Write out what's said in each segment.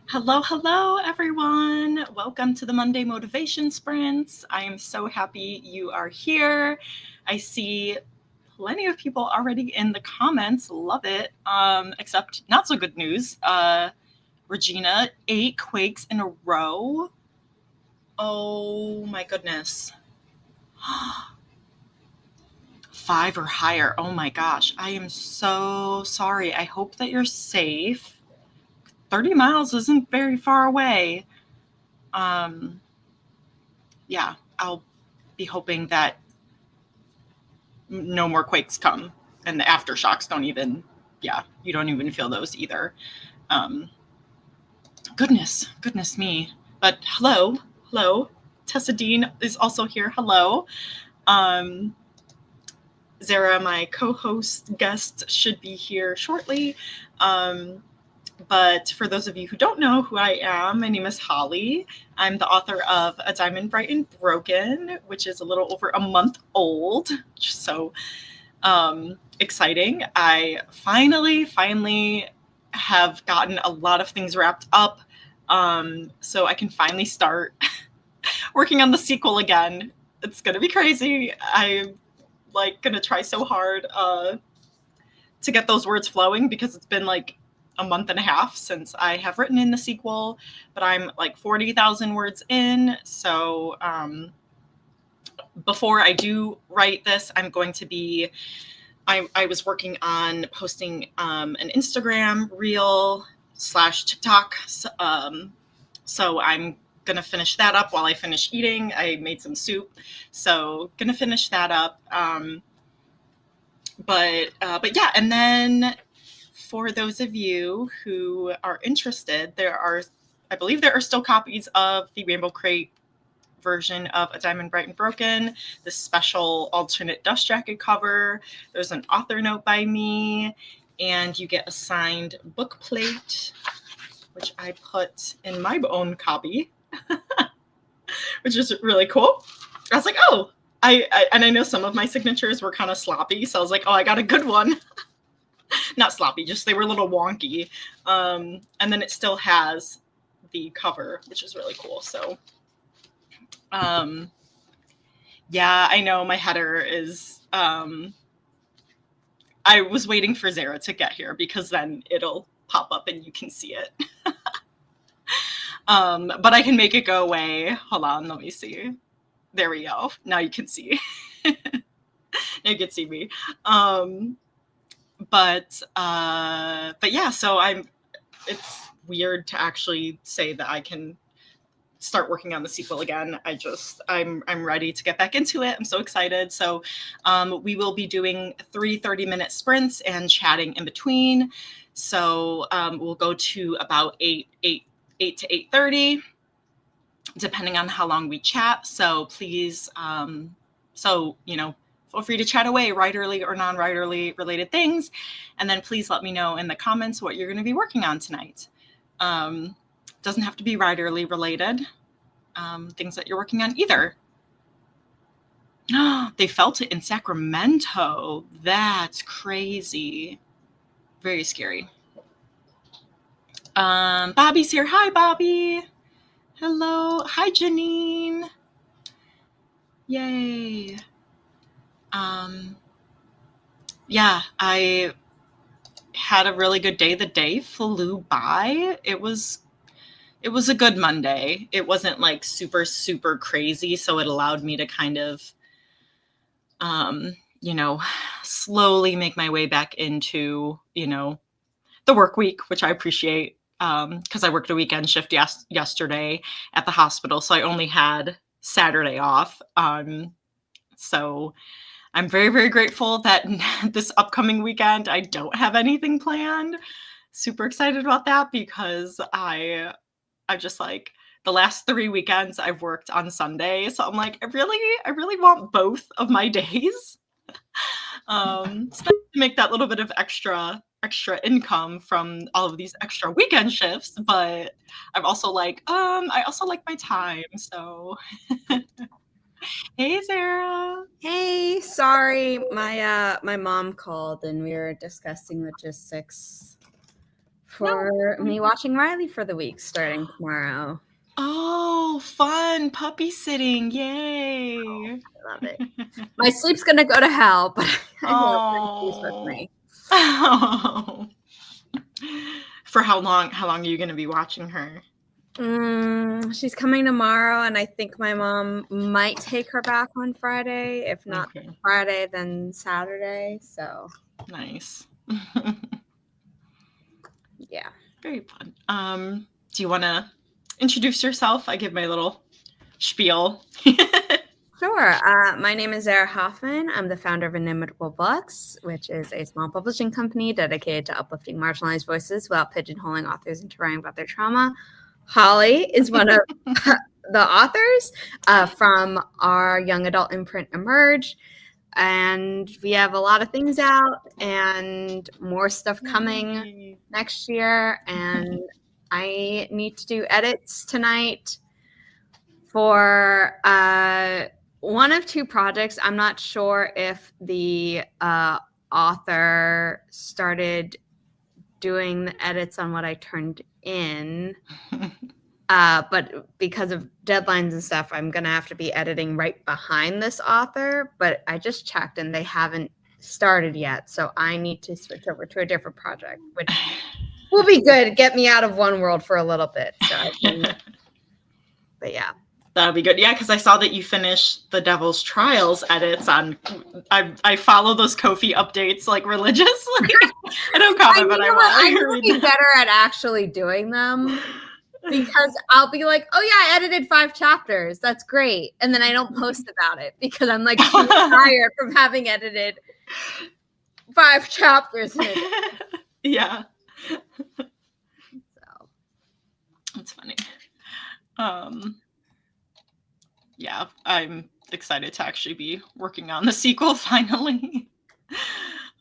Hello, hello, everyone. Welcome to the Monday Motivation Sprints. I am so happy you are here. I see plenty of people already in the comments. Love it. Except not so good news. Regina, 8 quakes in a row. Oh my goodness. 5 or higher. Oh my gosh. I am so sorry. I hope that you're safe. 30 miles isn't very far away. Yeah, I'll be hoping that no more quakes come and the aftershocks don't even, you don't even feel those either. Goodness me. But hello. Tessa Dean is also here. Hello. Zara, my co-host guest, should be here shortly. But for those of you who don't know who I am, my name is Holly. I'm the author of A Diamond Bright and Broken, which is a little over a month old. So exciting. I finally have gotten a lot of things wrapped up. So I can finally start working on the sequel again. It's going to be crazy. I'm going to try so hard to get those words flowing because it's been a month and a half since I have written in the sequel, but I'm 40,000 words in. So before I do write this, I'm going to be, I was working on posting an Instagram reel / TikTok. So I'm going to finish that up while I finish eating. I made some soup, so going to finish that up. But yeah, and then for those of you who are interested, I believe there are still copies of the Rainbow Crate version of A Diamond Bright and Broken, the special alternate dust jacket cover. There's an author note by me, and you get a signed book plate, which I put in my own copy, which is really cool. I was like, oh, and I know some of my signatures were kind of sloppy, so I was like, oh, I got a good one. Not sloppy, just they were a little wonky. And then it still has the cover, which is really cool. So, yeah, I know my header is, I was waiting for Zara to get here because then it'll pop up and you can see it. But I can make it go away. Hold on, let me see. There we go. Now you can see. You can see me. But yeah, so it's weird to actually say that I can start working on the sequel again. I'm ready to get back into it. I'm so excited. So we will be doing 3 30-minute sprints and chatting in between. So we'll go to about 8 to 8:30, depending on how long we chat. So please, feel free to chat away, writerly or non-writerly related things. And then please let me know in the comments what you're going to be working on tonight. Doesn't have to be writerly related, things that you're working on either. They felt it in Sacramento. That's crazy. Very scary. Bobby's here. Hi, Bobby. Hello. Hi, Janine. Yay. Yeah, I had a really good day. The day flew by. It was a good Monday. It wasn't super, super crazy. So it allowed me to kind of, slowly make my way back into, the work week, which I appreciate. Because I worked a weekend shift yesterday at the hospital. So I only had Saturday off. So I'm very, very grateful that this upcoming weekend, I don't have anything planned. Super excited about that because I just the last 3 weekends I've worked on Sunday. So I'm I really want both of my days. So to make that little bit of extra income from all of these extra weekend shifts, but I'm also I also like my time. So hey, Zara. Hey, sorry, my mom called and we were discussing logistics for me watching Riley for the week starting tomorrow. Oh, fun. Puppy sitting. Yay. I love it. My sleep's going to go to hell, but I hope she's with Oh. me. Oh. For how long? How long are you going to be watching her? She's coming tomorrow, and I think my mom might take her back on Friday. If not Friday, then Saturday. So nice. Yeah. Very fun. Do you want to introduce yourself? I give my little spiel. Sure. My name is Zara Hoffman. I'm the founder of Inimitable Books, which is a small publishing company dedicated to uplifting marginalized voices without pigeonholing authors into writing about their trauma. Holly is one of the authors from our young adult imprint Emerge. And we have a lot of things out and more stuff coming next year. And I need to do edits tonight for one of two projects. I'm not sure if the author started doing the edits on what I turned in. But because of deadlines and stuff, I'm going to have to be editing right behind this author. But I just checked and they haven't started yet. So I need to switch over to a different project, which will be good. Get me out of one world for a little bit. So I can, but yeah. That'll be good. Yeah, because I saw that you finished the Devil's Trials edits on. I follow those Ko-fi updates like religiously. I don't comment, but I will. I need to be better at actually doing them because I'll be like, oh yeah, I edited 5 chapters. That's great, and then I don't post about it because I'm like too tired from having edited 5 chapters in it. Yeah. So that's funny. Yeah, I'm excited to actually be working on the sequel finally.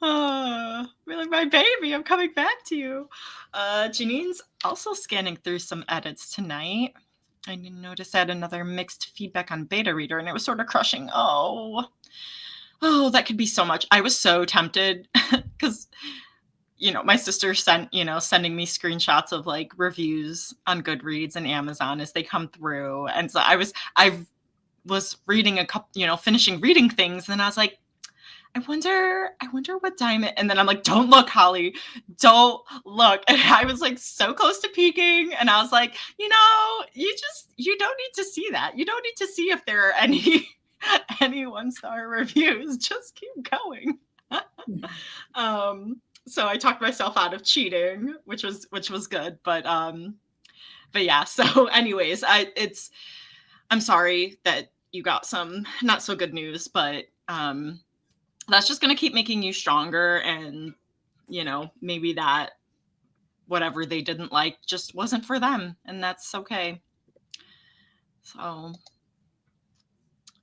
Really, my baby, I'm coming back to you. Janine's also scanning through some edits tonight. I noticed I had another mixed feedback on Beta Reader, and it was sort of crushing. Oh, that could be so much. I was so tempted because, my sister sending me screenshots of like reviews on Goodreads and Amazon as they come through, and so I was reading a couple, finishing reading things, and I was like, I wonder what diamond, and then I'm like, don't look, Holly, don't look. And I was like so close to peeking, and I was like, you don't need to see that. You don't need to see if there are any 1-star reviews. Just keep going. So I talked myself out of cheating, which was good, but yeah. So anyways, I'm sorry that you got some not so good news, but that's just going to keep making you stronger. And, maybe that whatever they didn't like just wasn't for them. And that's okay. So,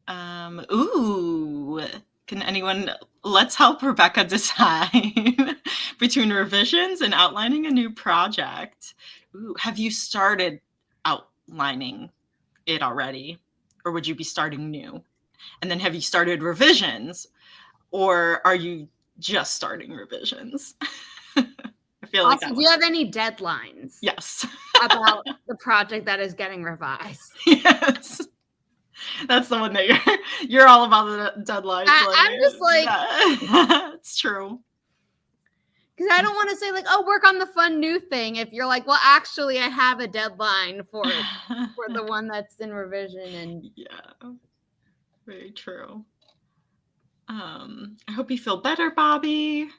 can anyone, let's help Rebecca decide between revisions and outlining a new project. Ooh, have you started outlining it already? Or would you be starting new? And then have you started revisions? Or are you just starting revisions? I feel like also, do you have any deadlines? Yes. About the project that is getting revised? Yes. That's the one that you're all about the deadlines. I'm just like, yeah. It's true. Because I don't want to say like, oh, work on the fun new thing. If you're like, well, actually, I have a deadline for the one that's in revision. And yeah, very true. I hope you feel better, Bobby.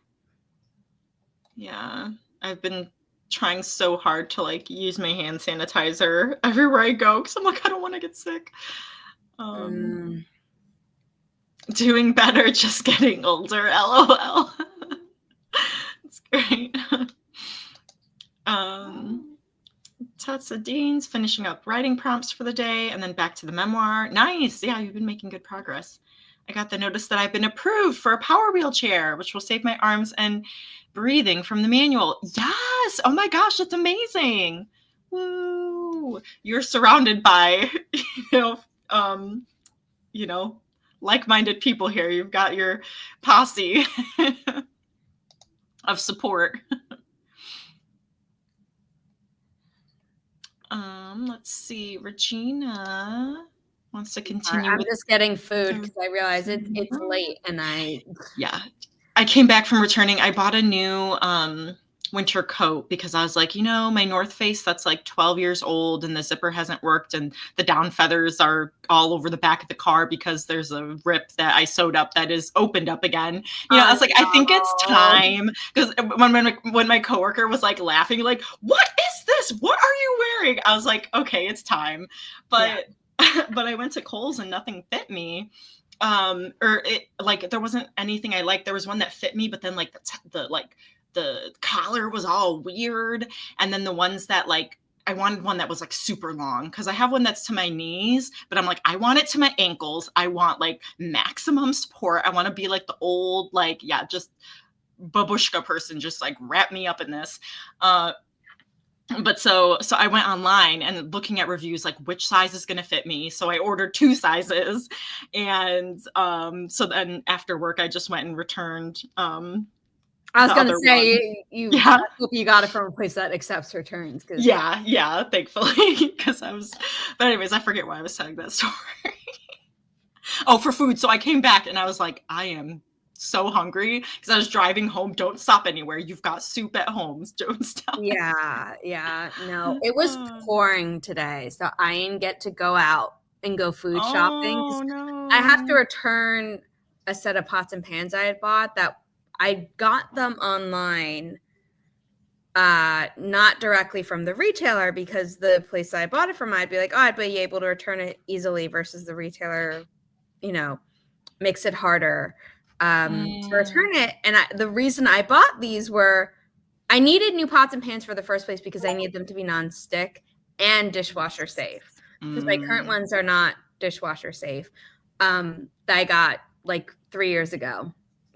Yeah, I've been trying so hard to like use my hand sanitizer everywhere I go because I'm like, I don't want to get sick. Doing better, just getting older. LOL. It's great. Tatsa Dean's finishing up writing prompts for the day and then back to the memoir. Nice. Yeah, you've been making good progress. I got the notice that I've been approved for a power wheelchair, which will save my arms and breathing from the manual. Yes. Oh my gosh, that's amazing. Woo. You're surrounded by, like-minded people here. You've got your posse of support. Let's see. Regina wants to continue I'm with just getting food because I realize it's late and Yeah. I came back from returning. I bought a new winter coat because I was like, my North Face that's like 12 years old and the zipper hasn't worked and the down feathers are all over the back of the car because there's a rip that I sewed up that is opened up again. I was like, I think it's time, because when my coworker was like laughing, like, what is this? What are you wearing? I was like, okay, it's time. But but I went to Kohl's and nothing fit me. There wasn't anything I liked. There was one that fit me, but then like the collar was all weird. And then the ones that like, I wanted one that was like super long because I have one that's to my knees, but I'm like, I want it to my ankles. I want like maximum support. I want to be like the old, like, just babushka person, just like wrap me up in this. But so I went online and looking at reviews, like which size is going to fit me. So I ordered 2 sizes. And so then after work, I just went and returned. I was going to say, I hope you got it from a place that accepts returns. Yeah, thankfully. But anyways, I forget why I was telling that story. Oh, for food. So I came back and I was like, I am so hungry because I was driving home. Don't stop anywhere. You've got soup at home. Don't stop. Yeah. No, it was pouring today, so I didn't get to go out and go food shopping. No. I have to return a set of pots and pans I had bought that I got them online, not directly from the retailer, because the place I bought it from, I'd be like, I'd be able to return it easily, versus the retailer, makes it harder to return it. And the reason I bought these were I needed new pots and pans for the first place because I need them to be nonstick and dishwasher safe, because my current ones are not dishwasher safe, that I got like 3 years ago,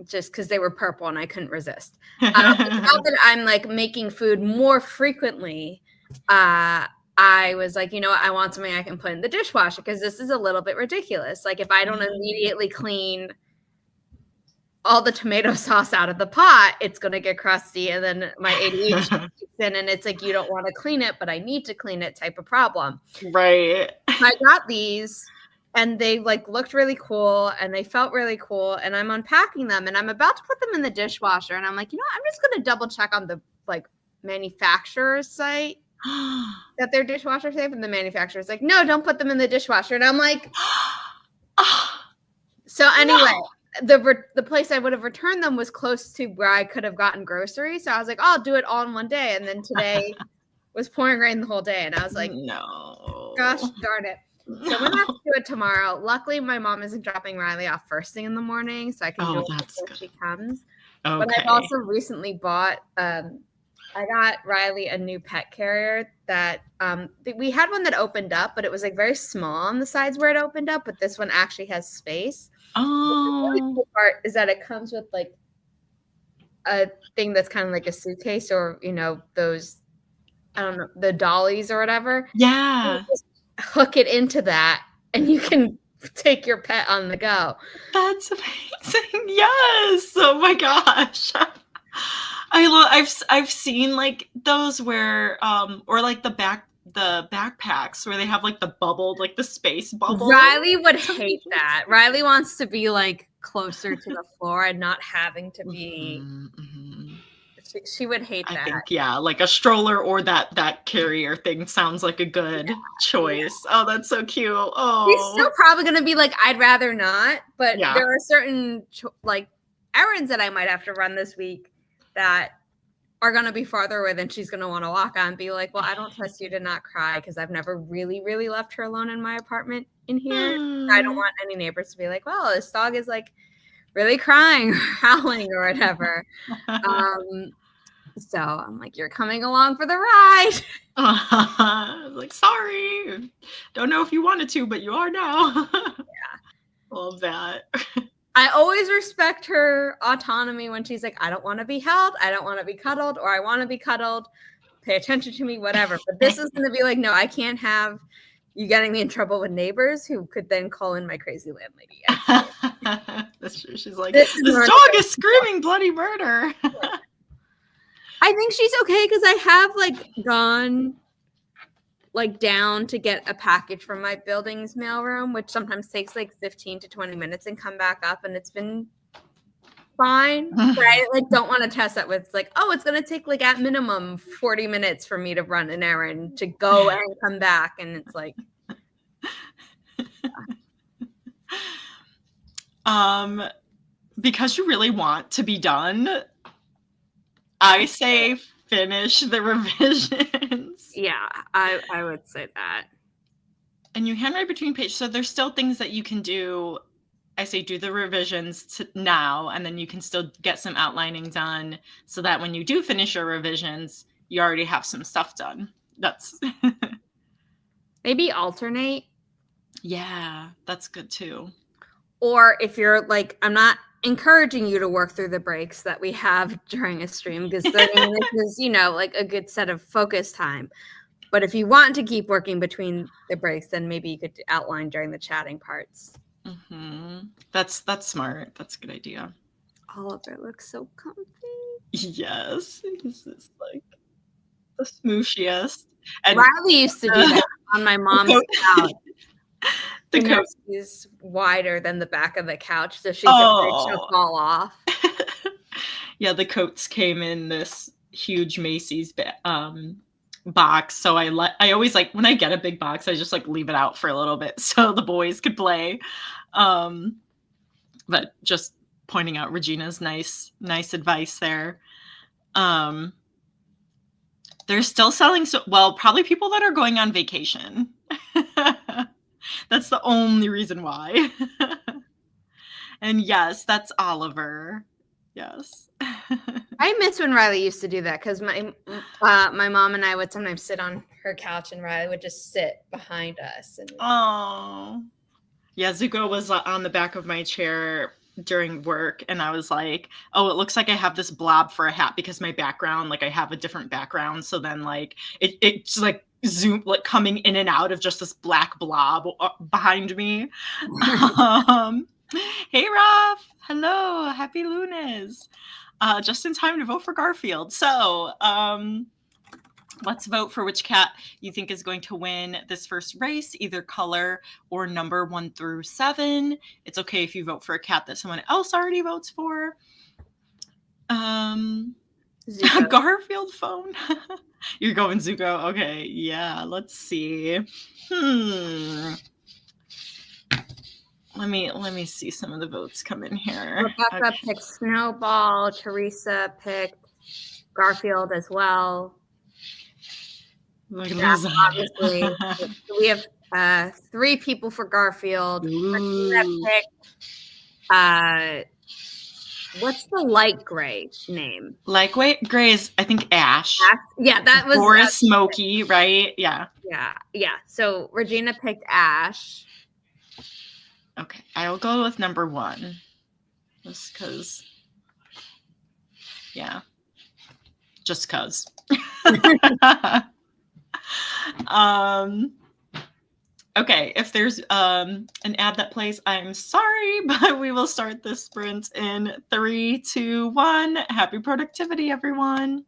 just because they were purple and I couldn't resist. Now that I'm like making food more frequently, I was like, I want something I can put in the dishwasher, because this is a little bit ridiculous. Like if I don't immediately clean all the tomato sauce out of the pot, it's going to get crusty. And then my ADHD kicks in and it's like, you don't want to clean it, but I need to clean it type of problem. Right. I got these and they like looked really cool and they felt really cool. And I'm unpacking them and I'm about to put them in the dishwasher. And I'm like, I'm just going to double check on the like manufacturer's site that they're dishwasher safe. And the manufacturer's like, no, don't put them in the dishwasher. And I'm like, so anyway. No. The place I would have returned them was close to where I could have gotten groceries. So I was like, I'll do it all in one day. And then today was pouring rain the whole day. And I was like, no, gosh darn it. So I'm going to have to do it tomorrow. Luckily, my mom isn't dropping Riley off first thing in the morning, so I can do it before she comes. Okay. But I've also recently bought, I got Riley a new pet carrier that we had one that opened up, but it was like very small on the sides where it opened up. But this one actually has space. The really cool part is that it comes with like a thing that's kind of like a suitcase, or those, I don't know, the dollies or whatever. Yeah. Just hook it into that and you can take your pet on the go. That's amazing. Yes. Oh my gosh. I've seen like those where or like the backpacks where they have like the bubble, like the space bubble. Riley would hate that. Riley wants to be like closer to the floor and not having to be. She would hate that. I think, like a stroller or that carrier thing sounds like a good choice. Yeah. Oh, that's so cute. Oh, he's still probably gonna be like, I'd rather not, but there are certain like errands that I might have to run this week that are going to be farther away than she's going to want to walk on, and be like, well, I don't trust you to not cry, because I've never really, really left her alone in my apartment in here. I don't want any neighbors to be like, well, this dog is like really crying or howling or whatever. So I'm like, you're coming along for the ride. Like, sorry. Don't know if you wanted to, but you are now. Love that. I always respect her autonomy when she's like, I don't want to be held, I don't want to be cuddled, or I want to be cuddled, pay attention to me, whatever. But this is going to be like, no, I can't have you getting me in trouble with neighbors who could then call in my crazy landlady. That's true. She's like, this dog is screaming bloody murder. I think she's okay, because I have like gone like down to get a package from my building's mailroom, which sometimes takes like 15 to 20 minutes, and come back up, and it's been fine. But I like don't want to test that with like, oh, it's gonna take like at minimum 40 minutes for me to run an errand to go and come back, and it's like because you really want to be done, I say finish the revisions. yeah, I would say that. And you handwrite between pages, so there's still things that you can do. I say do the revisions now, and then you can still get some outlining done so that when you do finish your revisions, you already have some stuff done. That's Maybe alternate. yeah, that's good too. Or if you're like, I'm not encouraging you to work through the breaks that we have during a stream, because 30 minutes is, like a good set of focus time. But if you want to keep working between the breaks, then maybe you could outline during the chatting parts. Mm-hmm. That's smart. That's a good idea. Oliver looks so comfy. Yes, he's just like the smooshiest. And Riley used to do that on my mom's couch. The coat is wider than the back of the couch, so she's afraid she'll fall off. Yeah, the coats came in this huge Macy's box, so I always like when I get a big box, I just like leave it out for a little bit so the boys could play. But just pointing out Regina's nice advice there. They're still selling probably people that are going on vacation. That's the only reason why. And yes, that's Oliver. Yes. I miss when Riley used to do that, because my mom and I would sometimes sit on her couch and Riley would just sit behind us. Oh, yeah. Zuko was on the back of my chair during work, and I was like, oh, it looks like I have this blob for a hat because my background, like I have a different background. So then like it's like zoom, like coming in and out of just this black blob behind me. Hey, Raph. Hello. Happy Lunes. Just in time to vote for Garfield. So let's vote for which cat you think is going to win this first race, either color or number 1 through 7. It's okay if you vote for a cat that someone else already votes for. Garfield phone. You're going Zuko. Okay, yeah, let's see. Let me see some of the votes come in here. Rebecca picked Snowball. Teresa picked Garfield as well. Obviously, we have 3 people for Garfield. Regina picked what's the light gray name? Light gray is, I think, Ash. Yeah, that was Boris Smokey, right? Yeah. Yeah. So Regina picked Ash. Okay, I'll go with number 1. Just because. Yeah. Just because. Okay, if there's an ad that plays, I'm sorry, but we will start this sprint in 3, 2, 1. Happy productivity, everyone.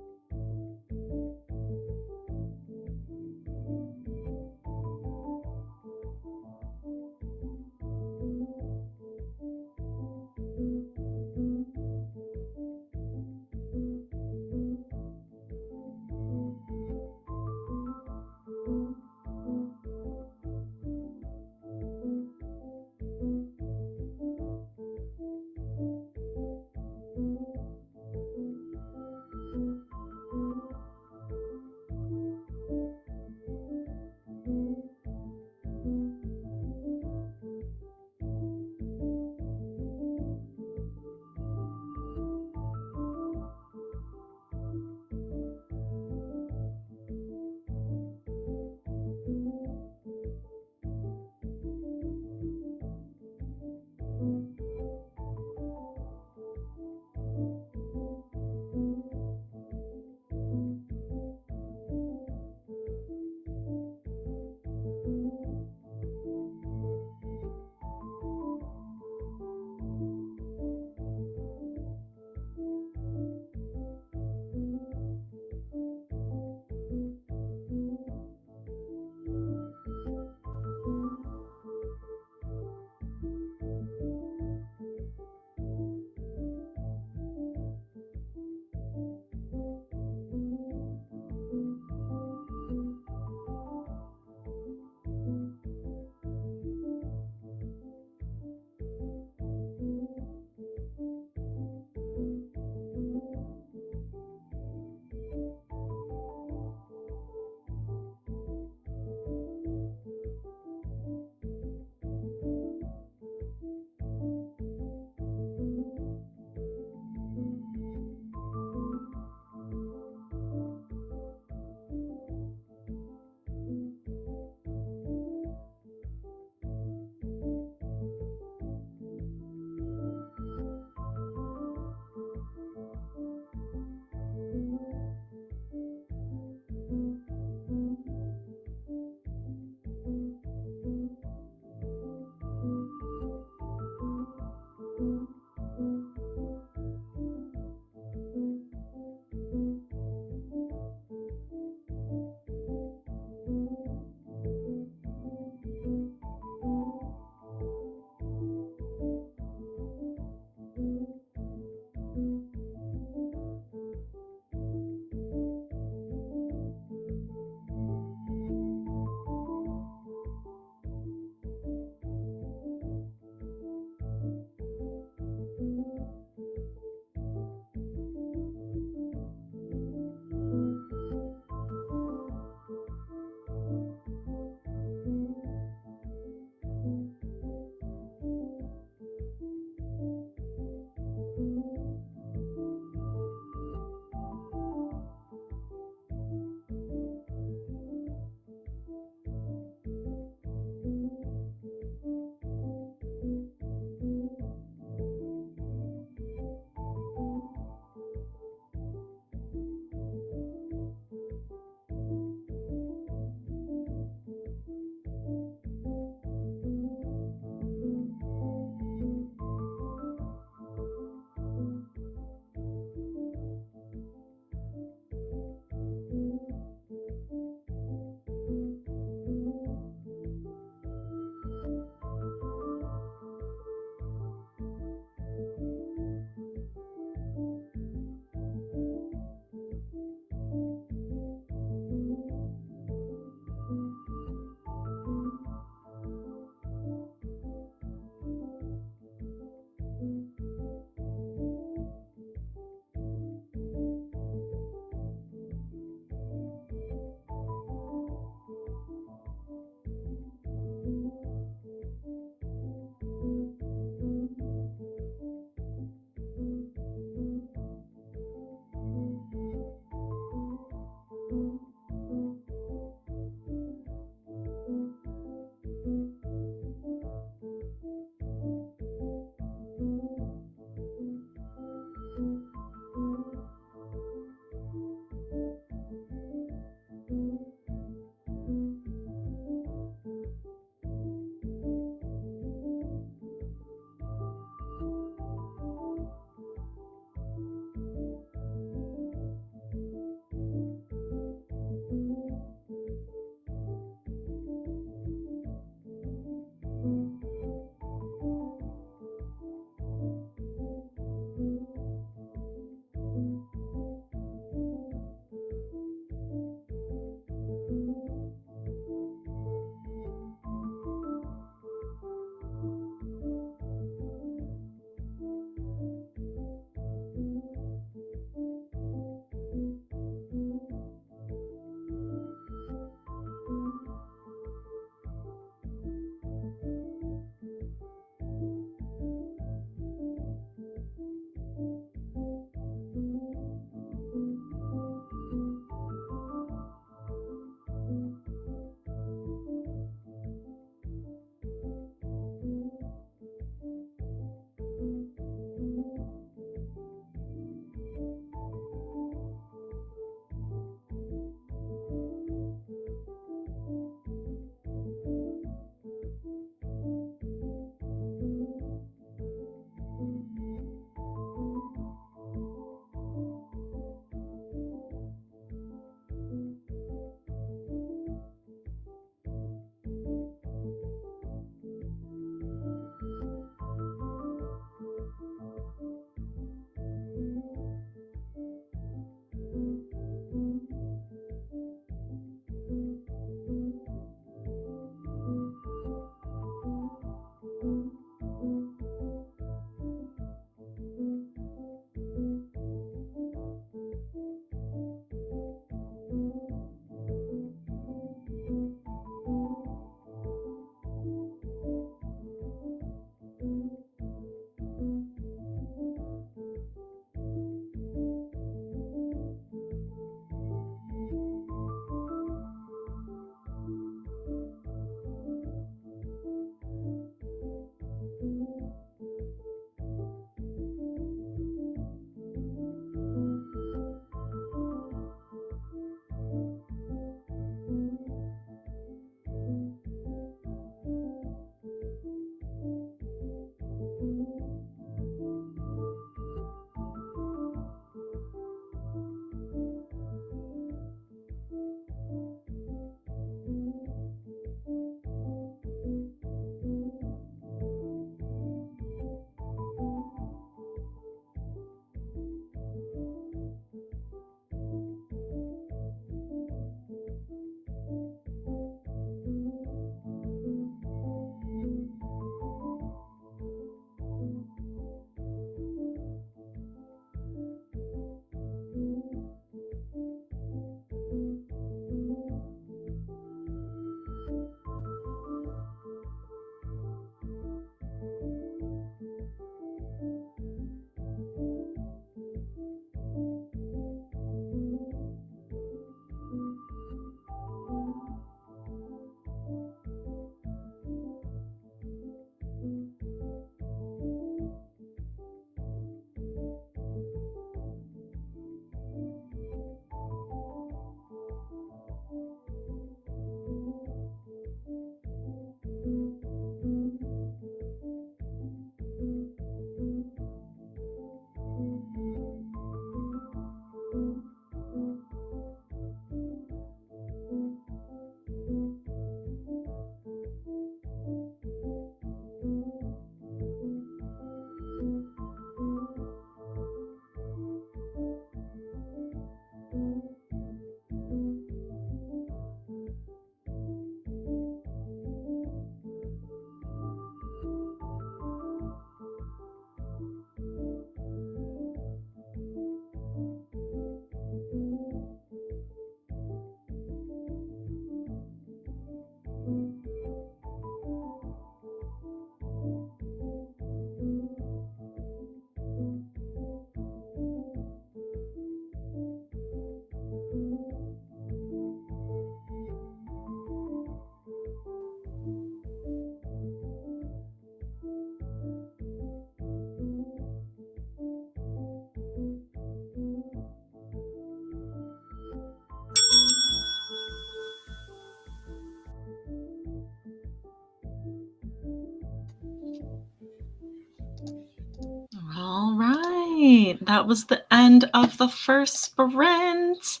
right. That was the end of the first sprint.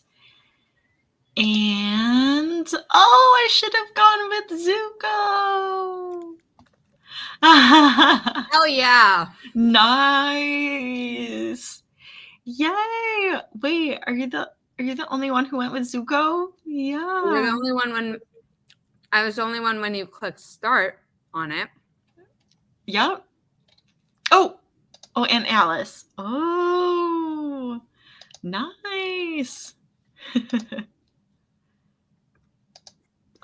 And, oh, I should have gone with Zuko. Hell yeah. Nice. Yay. Wait, are you the only one who went with Zuko? Yeah. You're the only one when I was the only one when you click start on it. Yep. Oh, and Alice. Oh, nice.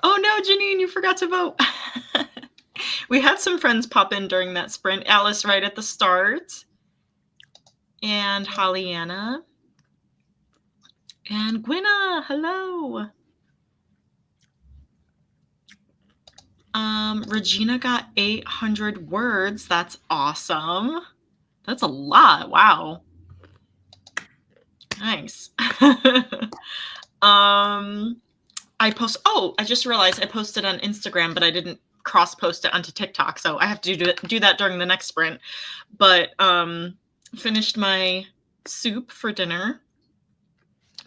Oh no, Janine, you forgot to vote. We had some friends pop in during that sprint. Alice right at the start. And Hollyanna. And Gwenna, hello. Regina got 800 words. That's awesome. That's a lot. Wow. Nice. I just realized I posted on Instagram, but I didn't cross post it onto TikTok. So I have to do that during the next sprint. But finished my soup for dinner.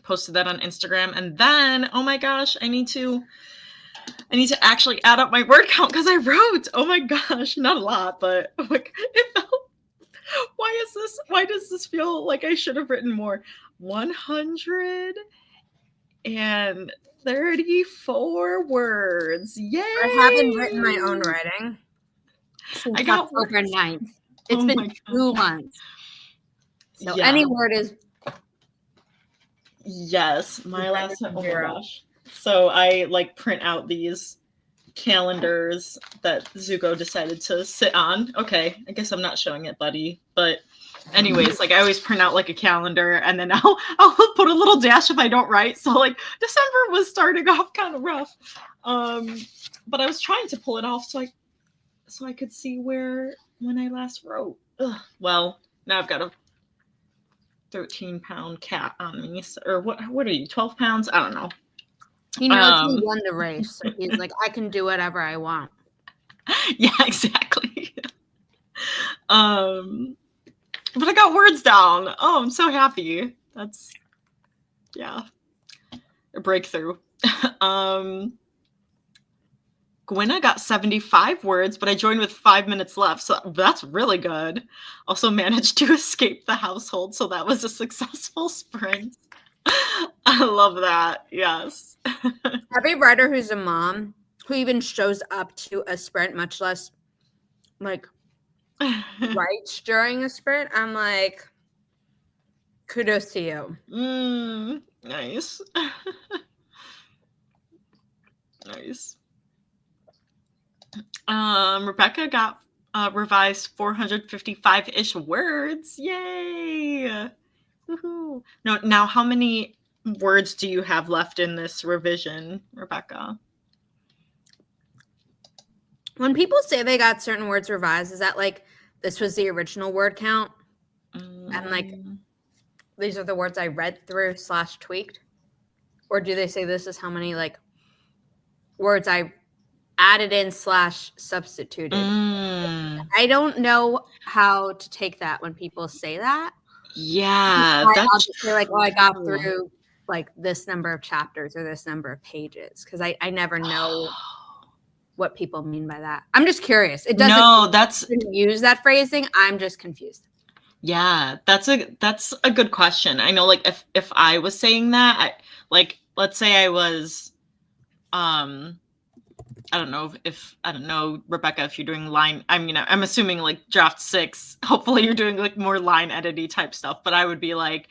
Posted that on Instagram. And then, oh my gosh, I need to actually add up my word count because I wrote, oh my gosh, not a lot, but oh my God, it felt, why does this feel like I should have written more? 134 words. Yay! I haven't written my own writing since October 9th. It's been 2 months. So yeah. Any word is... Yes, my last... Oh my gosh. So I print out these calendars that Zuko decided to sit on. Okay, I guess I'm not showing it, buddy. But anyways, I always print out a calendar, and then I'll put a little dash if I don't write. So December was starting off kind of rough, but I was trying to pull it off so I could see when I last wrote. Ugh. Well, now I've got a 13-pound cat on me, or what are you, 12 pounds? I don't know. He knows he won the race, so he's like, I can do whatever I want. Yeah, exactly. But I got words down. Oh, I'm so happy. That's, yeah, a breakthrough. Gwenna got 75 words, but I joined with 5 minutes left, so that's really good. Also managed to escape the household, so that was a successful sprint. I love that. Yes. Every writer who's a mom who even shows up to a sprint, much less writes during a sprint, I'm like, kudos to you. Nice. Nice. Rebecca got revised 455-ish words. Yay! Woohoo! Now, how many words do you have left in this revision, Rebecca? When people say they got certain words revised, is that this was the original word count? And these are the words I read through / tweaked? Or do they say this is how many words I added in / substituted? I don't know how to take that when people say that. Yeah, I'll just say I got through this number of chapters or this number of pages, because I never know what people mean by that. I'm just curious. It doesn't use that phrasing. I'm just confused. Yeah, that's a good question. I know if I was saying that, let's say I was I don't know, Rebecca, if you're doing line, I'm assuming draft 6, hopefully you're doing more line edity type stuff, but I would be I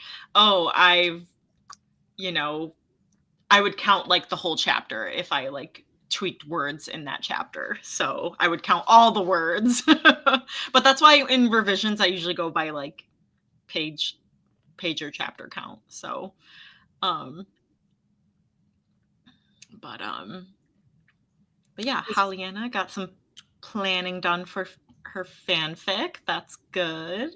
would count the whole chapter if I tweaked words in that chapter. So I would count all the words. But that's why in revisions, I usually go by page or chapter count. So, but yeah, Hollyanna got some planning done for her fanfic. That's good.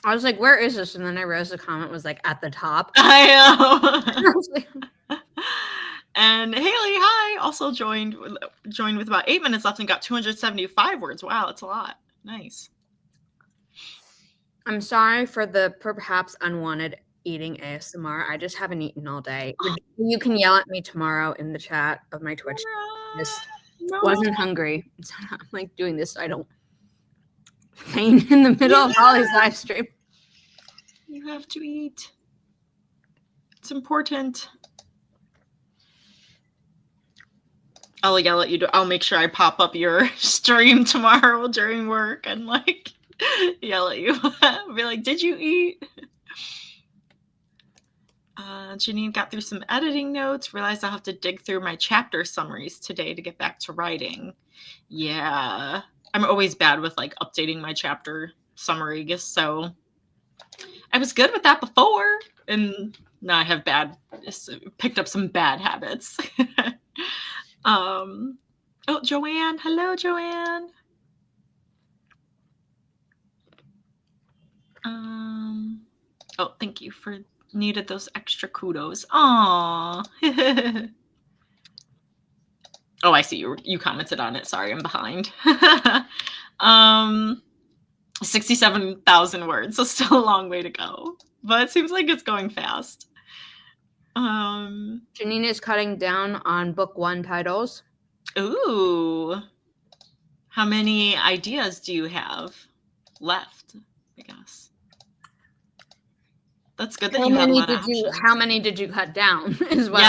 I was like, where is this? And then I realized the comment was at the top. I know. And Haley, hi, also joined with about 8 minutes left and got 275 words. Wow, that's a lot. Nice. I'm sorry for the perhaps unwanted eating ASMR. I just haven't eaten all day. You can yell at me tomorrow in the chat of my Twitch. Just No. wasn't hungry. So I'm like doing this so I don't faint in the middle of Holly's live stream. You have to eat. It's important. I'll yell at you. I'll make sure I pop up your stream tomorrow during work and like yell at you. Be like, did you eat? Janine got through some editing notes, realized I'll have to dig through my chapter summaries today to get back to writing. Yeah. I'm always bad with like updating my chapter summaries, so I was good with that before, and now I have picked up some bad habits. Oh, Joanne. Hello, Joanne. Oh, thank you for needed those extra kudos. Aww. Oh, I see you commented on it. Sorry, I'm behind. 67,000 words, so still a long way to go. But it seems like it's going fast. Janine is cutting down on book 1 titles. Ooh. How many ideas do you have left, I guess? That's good that you have a lot of options. How many did you cut down? Is what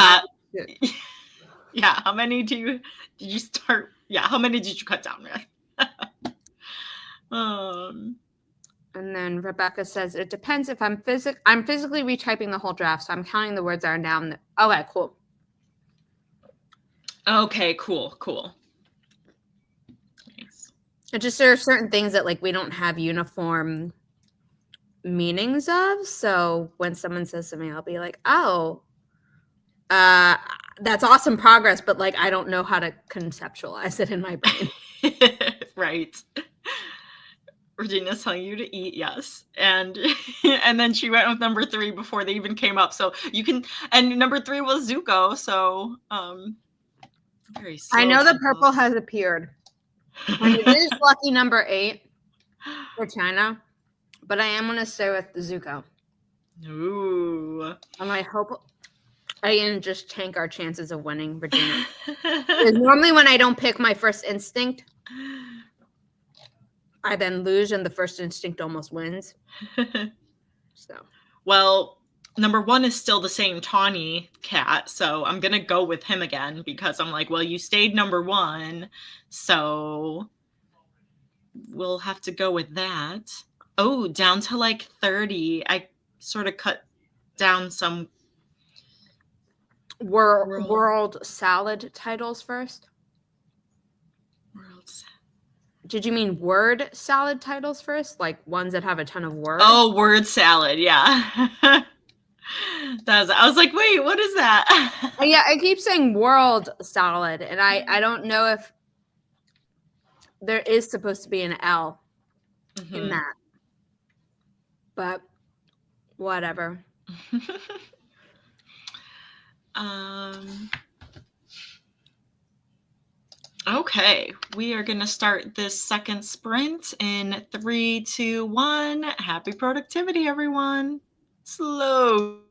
yeah. How many did you start? Yeah. How many did you cut down? And then Rebecca says, it depends if I'm physically retyping the whole draft, so I'm counting the words that are down. Okay, cool. Okay, cool. Nice. It just, there are certain things that like we don't have uniform meanings of. So when someone says something, I'll be like, oh, that's awesome progress, but like I don't know how to conceptualize it in my brain. Right. Regina's telling you to eat, yes. And then she went with number 3 before they even came up. So you can, and number 3 was Zuko. So very slow. I know the purple has appeared. And it is lucky number 8 for China, but I am gonna stay with the Zuko. Ooh. And I hope I didn't just tank our chances of winning Virginia. Because normally when I don't pick my first instinct, I then lose, and the first instinct almost wins. So, well, number 1 is still the same Tawny cat, so I'm gonna go with him again because I'm like, well, you stayed number 1, so we'll have to go with that. Oh, down to like 30. I sort of cut down some world salad titles first. Did you mean word salad titles first? Like ones that have a ton of words? Oh, word salad, yeah. I was like, wait, what is that? Yeah, I keep saying world salad, and I don't know if there is supposed to be an L in that. But whatever. Okay, we are going to start this second sprint in 3, 2, 1. Happy productivity, everyone. Slow.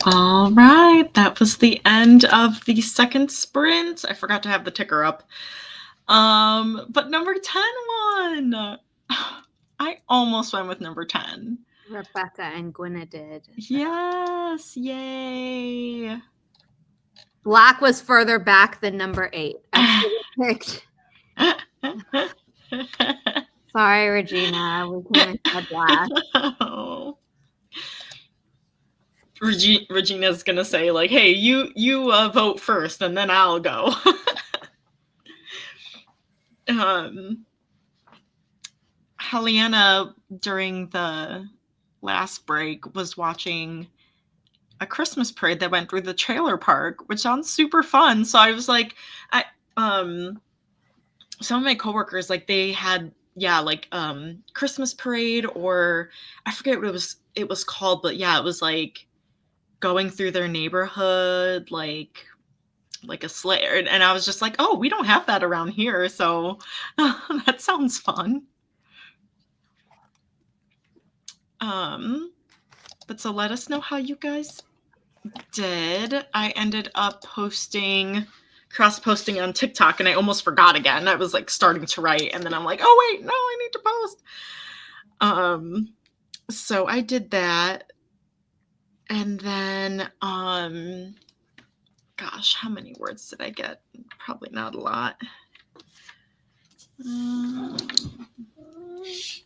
All right, that was the end of the second sprint. I forgot to have the ticker up. But number 10 won. I almost went with number 10. Rebecca and Gwenna did. Yes, yay. Black was further back than number 8. I should have picked. Sorry, Regina. We came in dead last. Oh. Regina's gonna say like, "Hey, you vote first, and then I'll go." Helena, during the last break, was watching a Christmas parade that went through the trailer park, which sounds super fun. So I was like, some of my coworkers, like, they had Christmas parade, or I forget what it was called, but yeah, it was like going through their neighborhood, like a sleigh. And I was just like, oh, we don't have that around here, so that sounds fun. But so let us know how you guys did. I ended up cross-posting on TikTok, and I almost forgot again. I was like starting to write, and then I'm like, oh wait, no, I need to post. So I did that. And then, gosh, how many words did I get? Probably not a lot.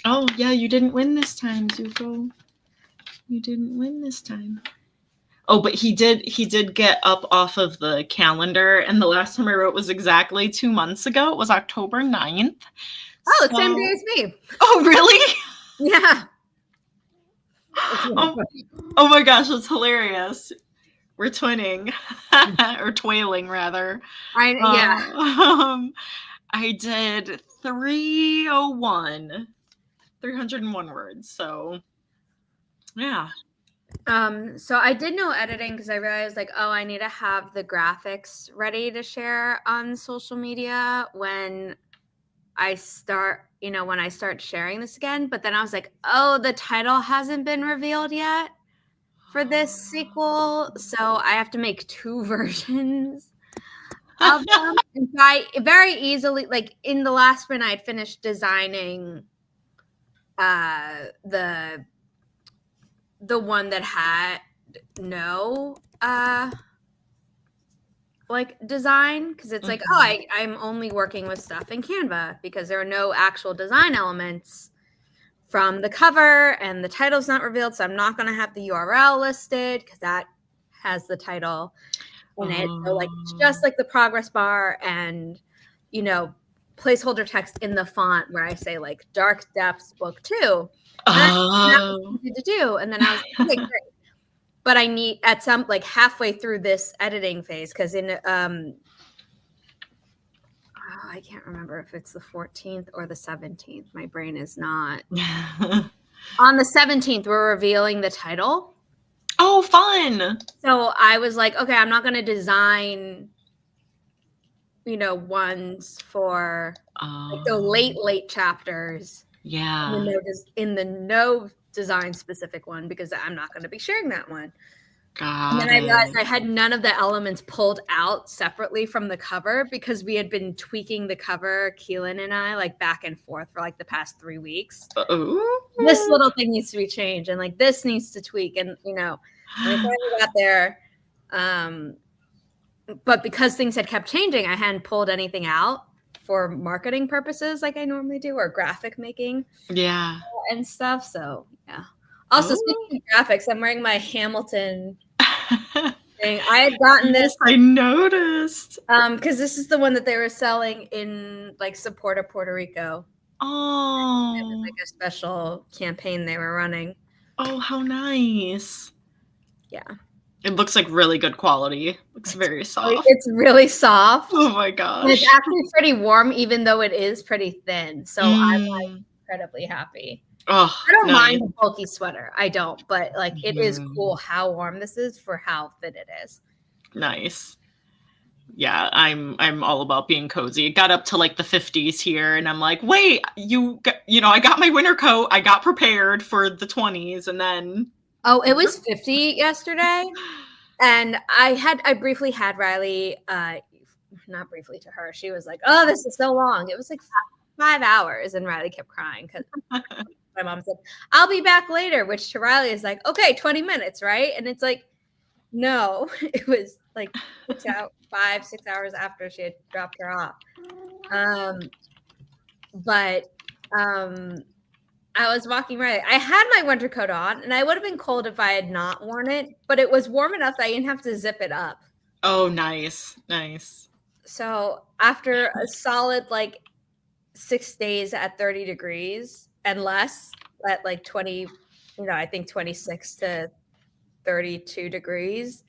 Oh, yeah, you didn't win this time, Zuko. You didn't win this time. Oh, but he did get up off of the calendar, and the last time I wrote was exactly 2 months ago. It was October 9th. Oh, same day as me. Oh, really? Yeah. Oh my gosh, that's hilarious. We're twinning. Or twailing, rather. I did 301 words, so yeah. So I did no editing because I realized like, oh, I need to have the graphics ready to share on social media when I start sharing this again. But then I was like, oh, the title hasn't been revealed yet for this sequel, so I have to make 2 versions of them. And so I very easily, like in the last sprint, I had finished designing the one that had no design, because it's like, oh, I'm only working with stuff in Canva because there are no actual design elements from the cover, and the title's not revealed, so I'm not going to have the URL listed because that has the title in it. So like it's just like the progress bar and placeholder text in the font where I say like Dark Depths Book 2. That was easy to do, and then I was like, okay, great. But I need at some like halfway through this editing phase, because in I can't remember if it's the 14th or the 17th. My brain is not. On the 17th, we're revealing the title. Oh, fun. So I was like, okay, I'm not going to design, ones for like the late chapters. Yeah. In the no design specific one, because I'm not going to be sharing that one. And then I realized I had none of the elements pulled out separately from the cover because we had been tweaking the cover, Keelan and I, like back and forth for like the past 3 weeks. This little thing needs to be changed, and like this needs to tweak, and when I finally got there, but because things had kept changing, I hadn't pulled anything out for marketing purposes like I normally do, or graphic making, and stuff. So yeah. Also, speaking of graphics, I'm wearing my Hamilton thing. I had gotten this. I noticed. Because this is the one that they were selling in like support of Puerto Rico. Oh. It was like a special campaign they were running. Oh, how nice. Yeah. It looks like really good quality. Looks very soft. It's really soft. Oh my gosh. And it's actually pretty warm, even though it is pretty thin. So I'm like incredibly happy. Oh, I don't mind a bulky sweater. I don't, but like it is cool how warm this is for how thin it is. Nice. Yeah, I'm all about being cozy. It got up to like the 50s here, and I'm like, wait, I got my winter coat. I got prepared for the 20s, and then it was 50 yesterday. And I briefly had Riley, not briefly to her. She was like, "Oh, this is so long." It was like 5 hours, and Riley kept crying because my mom said, "I'll be back later," which to Riley is like, "Okay, 20 minutes, right?" And it's like, no, it was like 6 hours after she had dropped her off. But I was walking right. I had my winter coat on, and I would have been cold if I had not worn it, but it was warm enough that I didn't have to zip it up. Oh, nice. Nice. So after a solid like 6 days at 30 degrees and less at like 20, I think 26 to 32 degrees,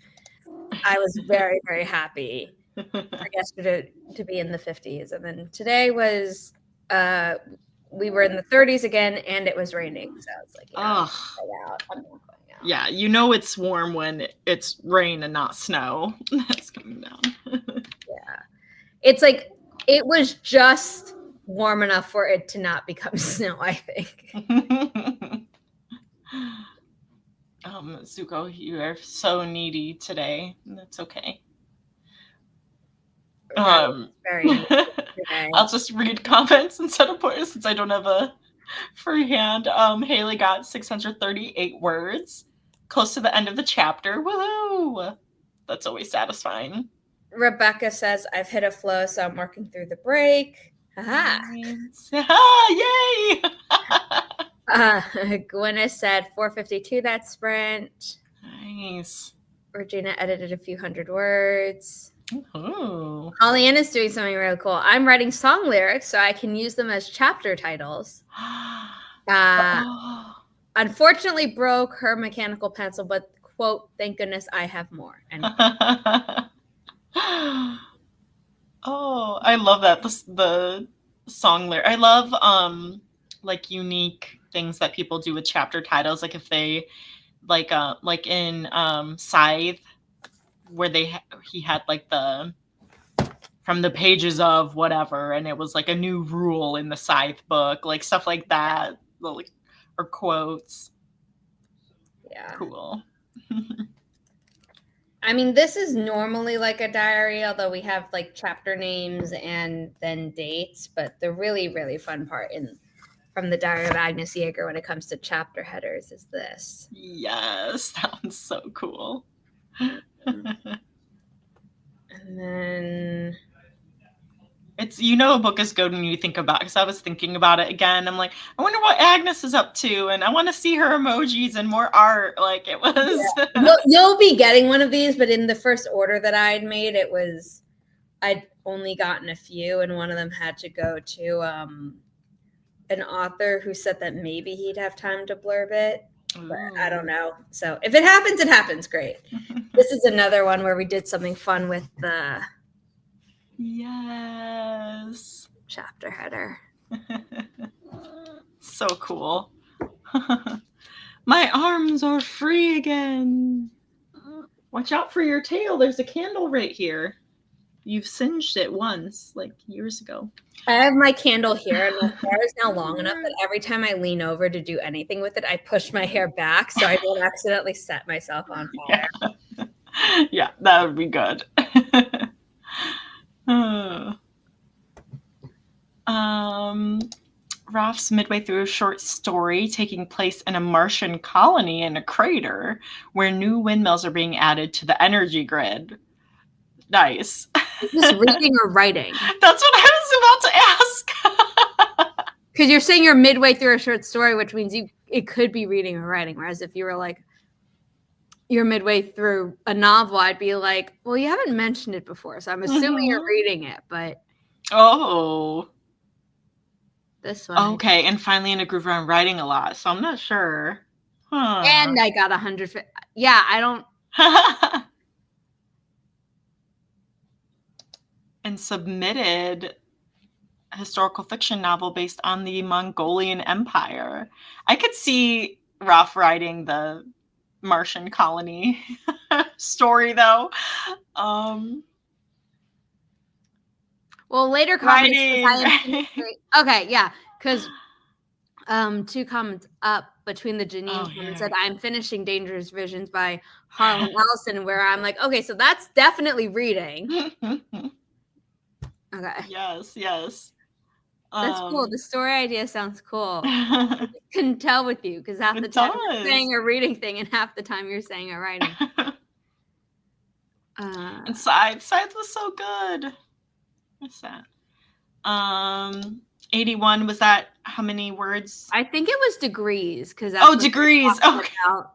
I was very, very happy for yesterday to be in the 50s. And then today was, we were in the 30s again, and it was raining. So I was like, I'm not going out. Yeah, it's warm when it's rain and not snow that's coming down. Yeah. It's like, it was just warm enough for it to not become snow, I think. Zuko, you are so needy today. That's okay. Very today. I'll just read comments instead of points since I don't have a free hand. Haley got 638 words, close to the end of the chapter. Woohoo! That's always satisfying. Rebecca says, "I've hit a flow, so I'm working through the break." Haha. Nice. Yay! Gwyneth said 452 that sprint. Nice. Regina edited a few hundred words. Ooh. Pollyanna's doing something really cool. I'm writing song lyrics so I can use them as chapter titles. Unfortunately broke her mechanical pencil, but quote, "Thank goodness I have more." And oh, I love that. The song lyric. I love like unique things that people do with chapter titles. Like if they like in Scythe, where he had like the from the pages of whatever, and it was like a new rule in the Scythe book, like stuff like that, like, or quotes. Yeah, cool. I mean, this is normally like a diary, although we have like chapter names and then dates. But the really, really fun part from the Diary of Agnes Yeager when it comes to chapter headers is this. Yes, that one's so cool. And then it's, a book is good when you think about it, because I was thinking about it again. I'm like, I wonder what Agnes is up to, and I want to see her emojis and more art. Like it was. Yeah. You'll be getting one of these, but in the first order that I had made, I'd only gotten a few, and one of them had to go to an author who said that maybe he'd have time to blurb it. But I don't know. So if it happens, it happens. Great. This is another one where we did something fun with the chapter header. So cool. My arms are free again. Watch out for your tail. There's a candle right here. You've singed it once, like years ago. I have my candle here, and my hair is now long enough that every time I lean over to do anything with it, I push my hair back so I don't accidentally set myself on fire. Yeah, that would be good. Ralph's midway through a short story taking place in a Martian colony in a crater where new windmills are being added to the energy grid. Nice. Is this reading or writing? That's what I was about to ask. Because you're saying you're midway through a short story, which means it could be reading or writing. Whereas if you were like, you're midway through a novel, I'd be like, well, you haven't mentioned it before, so I'm assuming you're reading it. But this one. Okay, and finally in a groove around writing a lot, so I'm not sure. And I got 100. Yeah, I don't. And submitted a historical fiction novel based on the Mongolian Empire. I could see Ralph writing the Martian colony story, though. Well, later comments. Okay, yeah, because 2 comments up between the Janine Oh, comment yeah. said, "I'm finishing Dangerous Visions by Harlan Ellison," where I'm like, okay, so that's definitely reading. Okay. Yes, yes. That's cool. The story idea sounds cool. I It couldn't tell with you because half the time you're does. saying a reading thing and half the time you're saying a writing. And Sides was so good. What's that? 81, was that how many words? I think it was degrees because that's what degrees. they're talking Okay. about.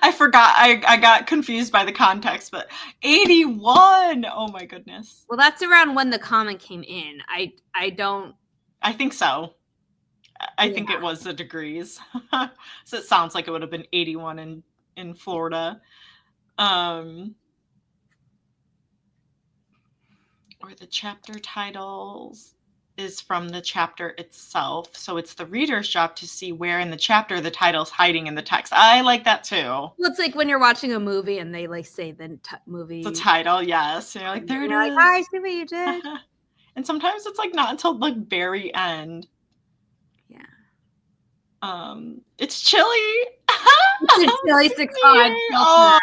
I forgot. I got confused by the context, but 81. Oh my goodness. Well, that's around when the comment came in. I don't. I think so. I think it was the degrees. So it sounds like it would have been 81 in Florida. Or the chapter titles is from the chapter itself. So it's the reader's job to see where in the chapter the title's hiding in the text. I like that too. Well, it's like when you're watching a movie and they like say the movie. The title, yes. And you're like, there it is. Like, I see what you did. And sometimes it's like not until the very end. Yeah. It's chilly. It's chilly 65. Oh,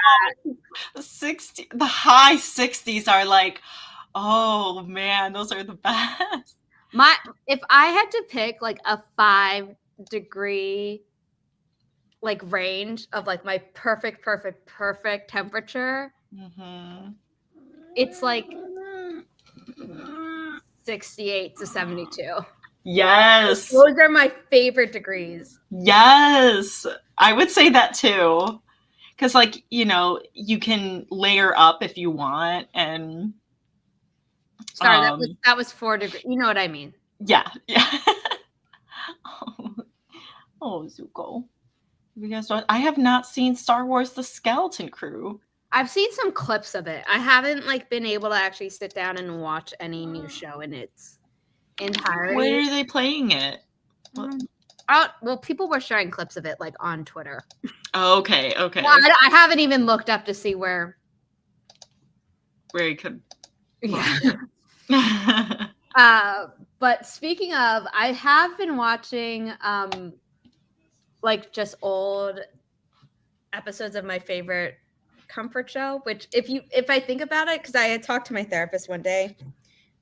60. The high 60s are like, oh man, those are the best. If I had to pick like a 5-degree like range of like my perfect temperature, it's like 68 to 72. Yes. Those are my favorite degrees. Yes. I would say that too. Because like, you can layer up if you want. And sorry, that was 4 degrees. You know what I mean? Yeah. Oh, Zuko. You guys know, I have not seen Star Wars The Skeleton Crew. I've seen some clips of it. I haven't like been able to actually sit down and watch any new show in its entirety. Where are they playing it? Well, people were sharing clips of it like on Twitter. Okay. Well, I haven't even looked up to see where you could. Yeah. But speaking of, I have been watching like just old episodes of my favorite comfort show, which if I think about it, because I had talked to my therapist one day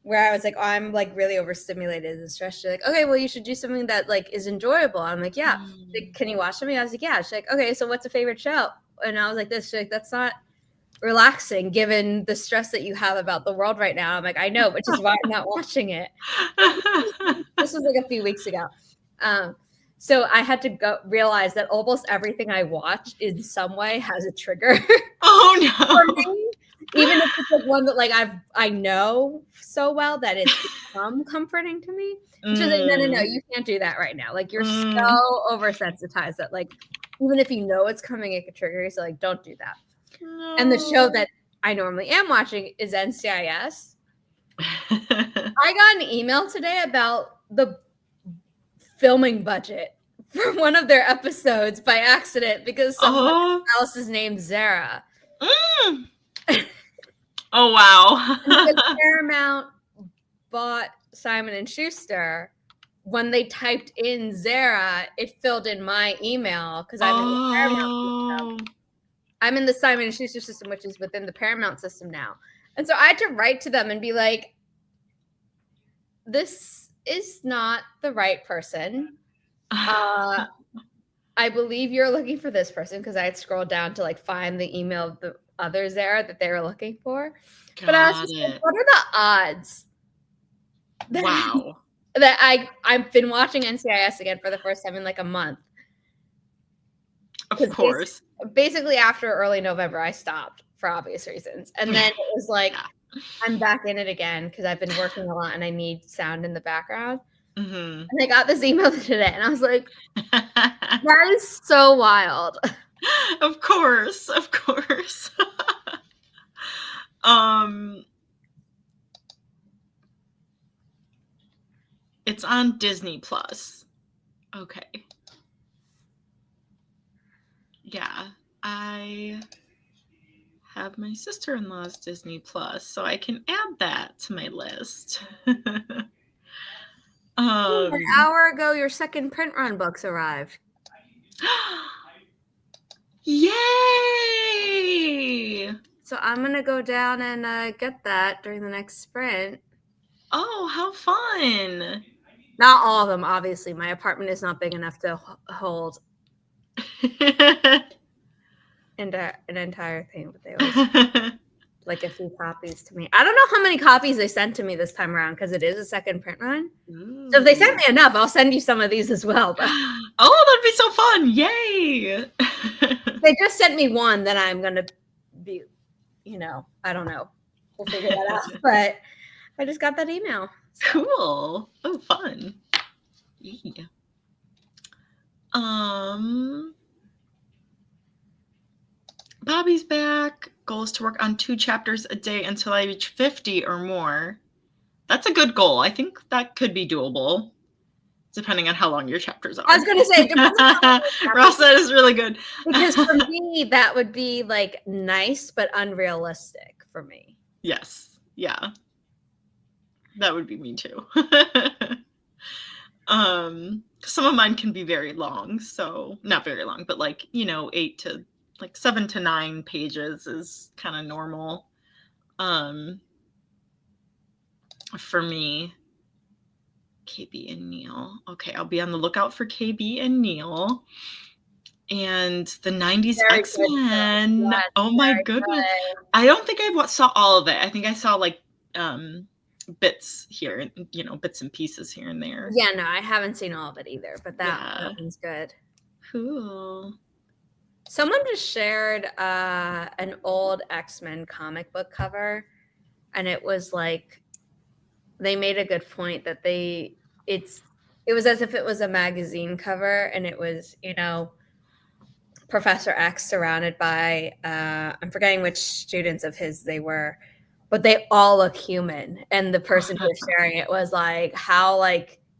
where I was like, oh, I'm like really overstimulated and stressed. She's like, okay, well, you should do something that like is enjoyable. I'm like, yeah. Like, can you watch something? I was like, yeah. She's like, okay, so what's a favorite show? And I was like, this. She's like, that's not relaxing given the stress that you have about the world right now. I'm like, I know, which is why I'm not watching it. This was like a few weeks ago. So I had to realize that almost everything I watch in some way has a trigger. Oh no. For me. Even if it's like one that like I know so well that it's become comforting to me. She's like, no, you can't do that right now. Like you're so oversensitized that like even if you know it's coming, it could trigger you. So like don't do that. No. And the show that I normally am watching is NCIS. I got an email today about the filming budget for one of their episodes by accident because someone else's name's Zara. Oh wow. Because Paramount bought Simon & Schuster, when they typed in Zara, it filled in my email because I'm in the Paramount system. I'm in the Simon & Schuster system, which is within the Paramount system now. And so I had to write to them and be like, this is not the right person. I believe you're looking for this person because I had scrolled down to like find the email of the other Zara that they were looking for. But I was just like, what are the odds that I've been watching NCIS again for the first time in like a month? Of course. Basically after early November, I stopped for obvious reasons. And then it was like, I'm back in it again because I've been working a lot and I need sound in the background. And I got this email today and I was like, that is so wild. Of course. It's on Disney Plus. Okay. Yeah, I have my sister-in-law's Disney Plus, so I can add that to my list. An hour ago, your second print run books arrived. Yay! So I'm going to go down and get that during the next sprint. Oh, how fun. Not all of them, obviously. My apartment is not big enough to hold an entire thing, but they always like a few copies to me. I don't know how many copies they sent to me this time around because it is a second print run. Ooh. So if they sent me enough, I'll send you some of these as well. But oh, that'd be so fun. Yay. they just sent me one that I'm going to be, I don't know. We'll figure that out. But I just got that email. So. Cool. Oh, fun. Yeah. Bobby's back. Goal is to work on 2 chapters a day until I reach 50 or more. That's a good goal. I think that could be doable, depending on how long your chapters are. I was going to say, Ross, that is really good. Because for me, that would be like nice, but unrealistic for me. Yes. Yeah. That would be me too. Some of mine can be very long, so not very long, but 7 to 9 pages is kind of normal. For me, KB and Neil. Okay, I'll be on the lookout for KB and Neil. And the 90s X-Men. Yes, oh my goodness. Good. I don't think I saw all of it. I think I saw bits here, bits and pieces here and there. Yeah, no, I haven't seen all of it either, but that one's good. Cool. Someone just shared an old X-Men comic book cover, and it was like they made a good point that it was as if it was a magazine cover, and it was, Professor X surrounded by I'm forgetting which students of his they were, but they all look human. And the person who was sharing it was like, how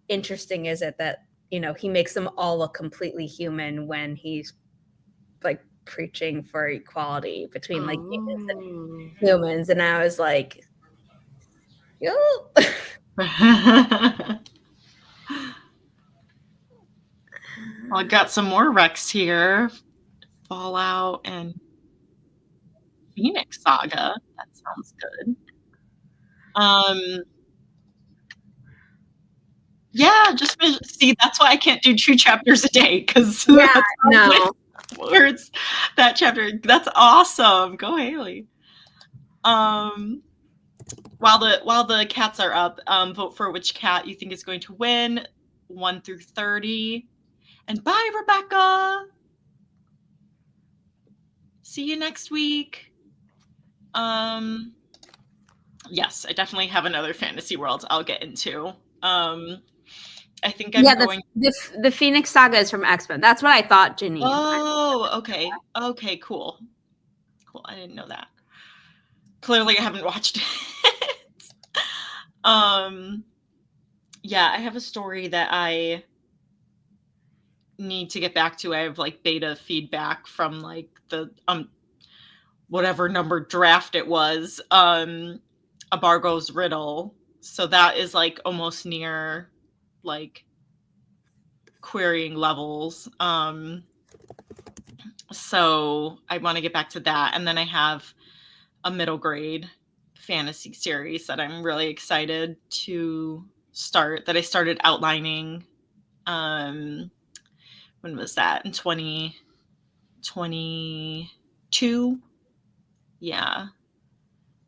interesting is it that, he makes them all look completely human when he's preaching for equality between humans and humans. And I was like, yo. Well, I got some more Rex here. Fallout and Phoenix Saga. That sounds good. Yeah, just see, that's why I can't do 2 chapters a day, because words that chapter. That's awesome. Go Haley. While the cats are up, vote for which cat you think is going to win, 1 through 30. And bye, Rebecca. See you next week. Yes, I definitely have another fantasy world I'll get into. I think I'm going. The Phoenix Saga is from X-Men. That's what I thought, Janine. Oh, okay. Okay, cool. Cool. I didn't know that. Clearly, I haven't watched it. Yeah, I have a story that I need to get back to. I have beta feedback from the whatever number draft it was, Abargo's Riddle. So that is almost near querying levels. So I want to get back to that. And then I have a middle grade fantasy series that I'm really excited to start, that I started outlining. When was that? In 2022? Yeah.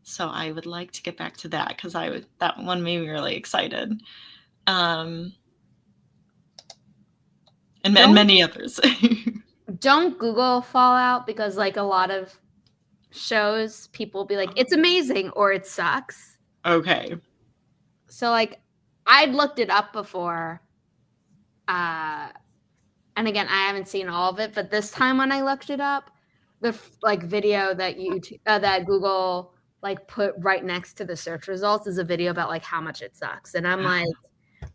So I would like to get back to that because that one made me really excited. And many others. Don't Google Fallout, because a lot of shows, people will be like, it's amazing or it sucks. Okay. So I'd looked it up before. And again, I haven't seen all of it, but this time when I looked it up, the video that that Google put right next to the search results is a video about how much it sucks. And I'm like,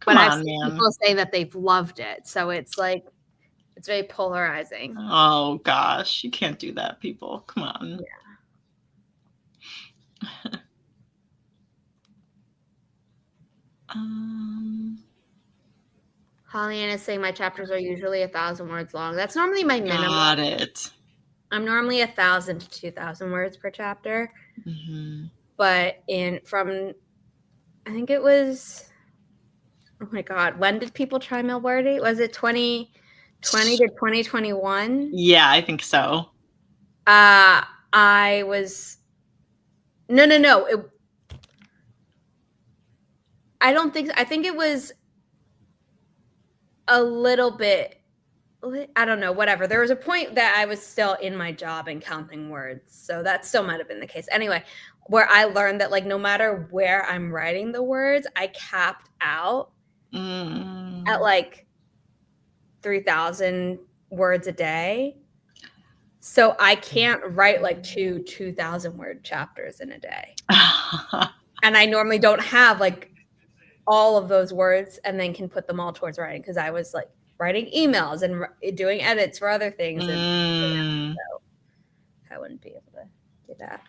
but I've seen people say that they've loved it. So it's it's very polarizing. Oh gosh, you can't do that, people. Come on. Pollyanna saying my chapters are usually 1,000 words long. That's normally my minimum. Got it. I'm normally 1,000 to 2,000 words per chapter. Mm-hmm. But I think it was, oh my God, when did people try Milwordy? Was it 2020 to 2021? Yeah, I think so. I was, no. I don't think, I think it was a little bit, I don't know, whatever. There was a point that I was still in my job and counting words. So that still might have been the case. Anyway, where I learned that like no matter where I'm writing the words, I capped out at like 3,000 words a day. So I can't write like 2,000 word chapters in a day. And I normally don't have like all of those words and then can put them all towards writing because I was like writing emails and doing edits for other things. And so I wouldn't be able to do that.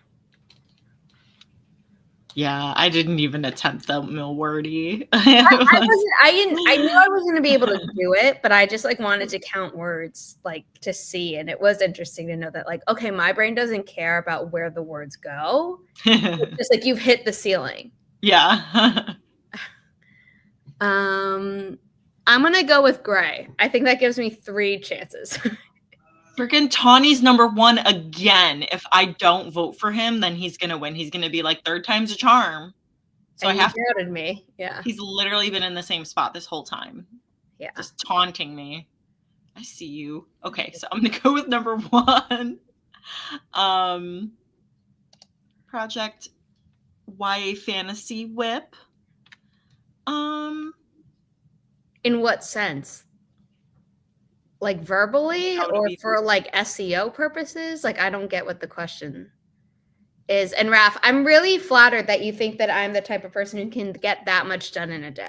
Yeah, I didn't even attempt the Milwordy. I knew I wasn't gonna be able to do it, but I just like wanted to count words like to see, and it was interesting to know that like, okay, my brain doesn't care about where the words go. It's just like you've hit the ceiling. Yeah. I'm gonna go with gray. I think that gives me 3 chances. Freaking Tawny's number 1 again. If I don't vote for him, then he's gonna win. He's gonna be like 3rd time's a charm. So and I have you doubted me. Yeah. He's literally been in the same spot this whole time. Yeah. Just taunting me. I see you. Okay, so I'm gonna go with number 1. Project YA Fantasy Whip. In what sense? Like verbally or for like SEO purposes? Like I don't get what the question is. And Raph, I'm really flattered that you think that I'm the type of person who can get that much done in a day.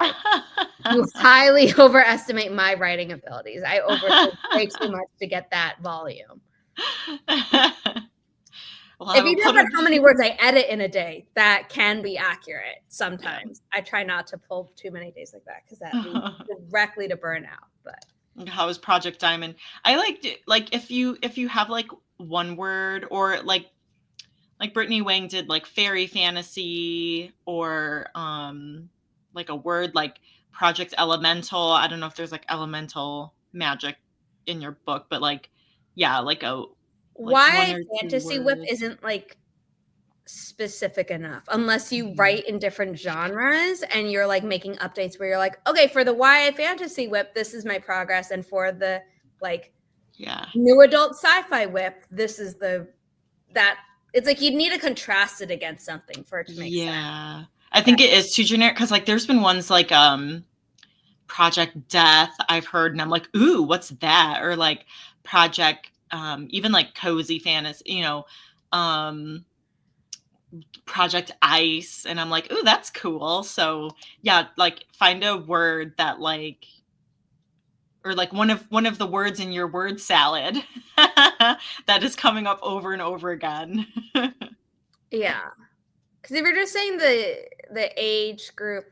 You highly overestimate my writing abilities. I overthink way too much to get that volume. Well, if you know about how many words I edit in a day, that can be accurate sometimes. Yeah. I try not to pull too many days like that because that leads directly to burnout. But how is Project Diamond? I liked it. Like if you have like one word or like Brittany Wang did like fairy fantasy or like a word like Project Elemental. I don't know if there's like elemental magic in your book, but like yeah, like a why fantasy whip isn't like specific enough unless you write in different genres and you're like making updates where you're like, okay, for the YA fantasy whip, this is my progress, and for the like new adult sci-fi whip, this is that it's like you'd need to contrast it against something for it to make sense. Yeah. I think it is too generic because like there's been ones like Project Death I've heard and I'm like, ooh, what's that? Or like Project even like cozy fantasy, you know, Project Ice, and I'm like, ooh, that's cool. So yeah, like find a word that like, or like one of the words in your word salad that is coming up over and over again. Yeah, because if you're just saying the age group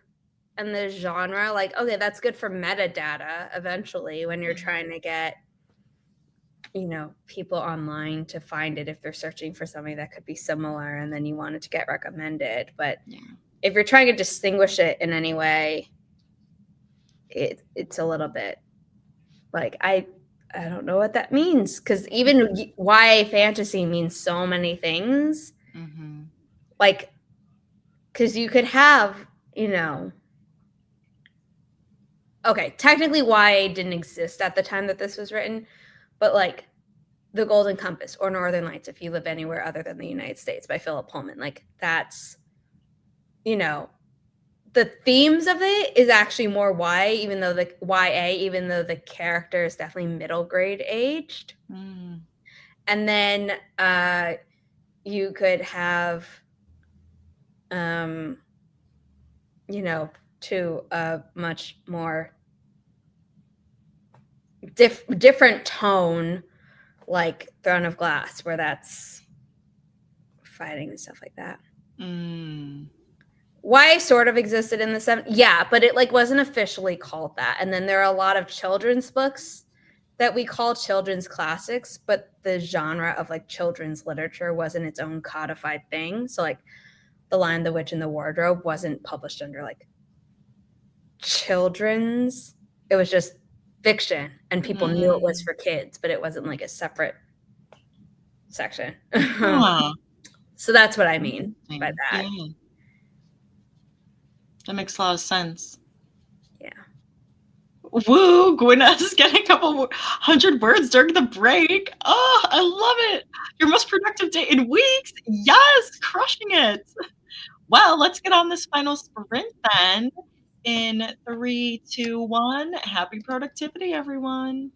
and the genre, like, okay, that's good for metadata eventually when you're trying to get, you know, people online to find it if they're searching for something that could be similar and then you want it to get recommended. But if you're trying to distinguish it in any way, it's a little bit like I don't know what that means, because even YA fantasy means so many things. Mm-hmm. Like, because you could have, you know, okay, technically YA didn't exist at the time that this was written, but like The Golden Compass or Northern Lights, if you live anywhere other than the United States, by Philip Pullman, like that's, you know, the themes of it is actually more YA, even though the character is definitely middle grade aged. Mm. And then you could have, you know, to a much more different tone, like Throne of Glass, where that's fighting and stuff like that. Mm. YA sort of existed in the 70s. Yeah, but it like wasn't officially called that. And then there are a lot of children's books that we call children's classics, but the genre of like children's literature wasn't its own codified thing. So like The Lion, the Witch, and the Wardrobe wasn't published under like children's. It was just fiction, and people knew it was for kids, but it wasn't like a separate section. Huh. So that's what I mean by Interesting. that. Yeah. That makes a lot of sense. Yeah. Woo, Gwyneth's getting a couple hundred words during the break. Oh, I love it. Your most productive day in weeks. Yes, crushing it. Well, let's get on this final sprint then. In 3, 2, 1. Happy productivity, everyone.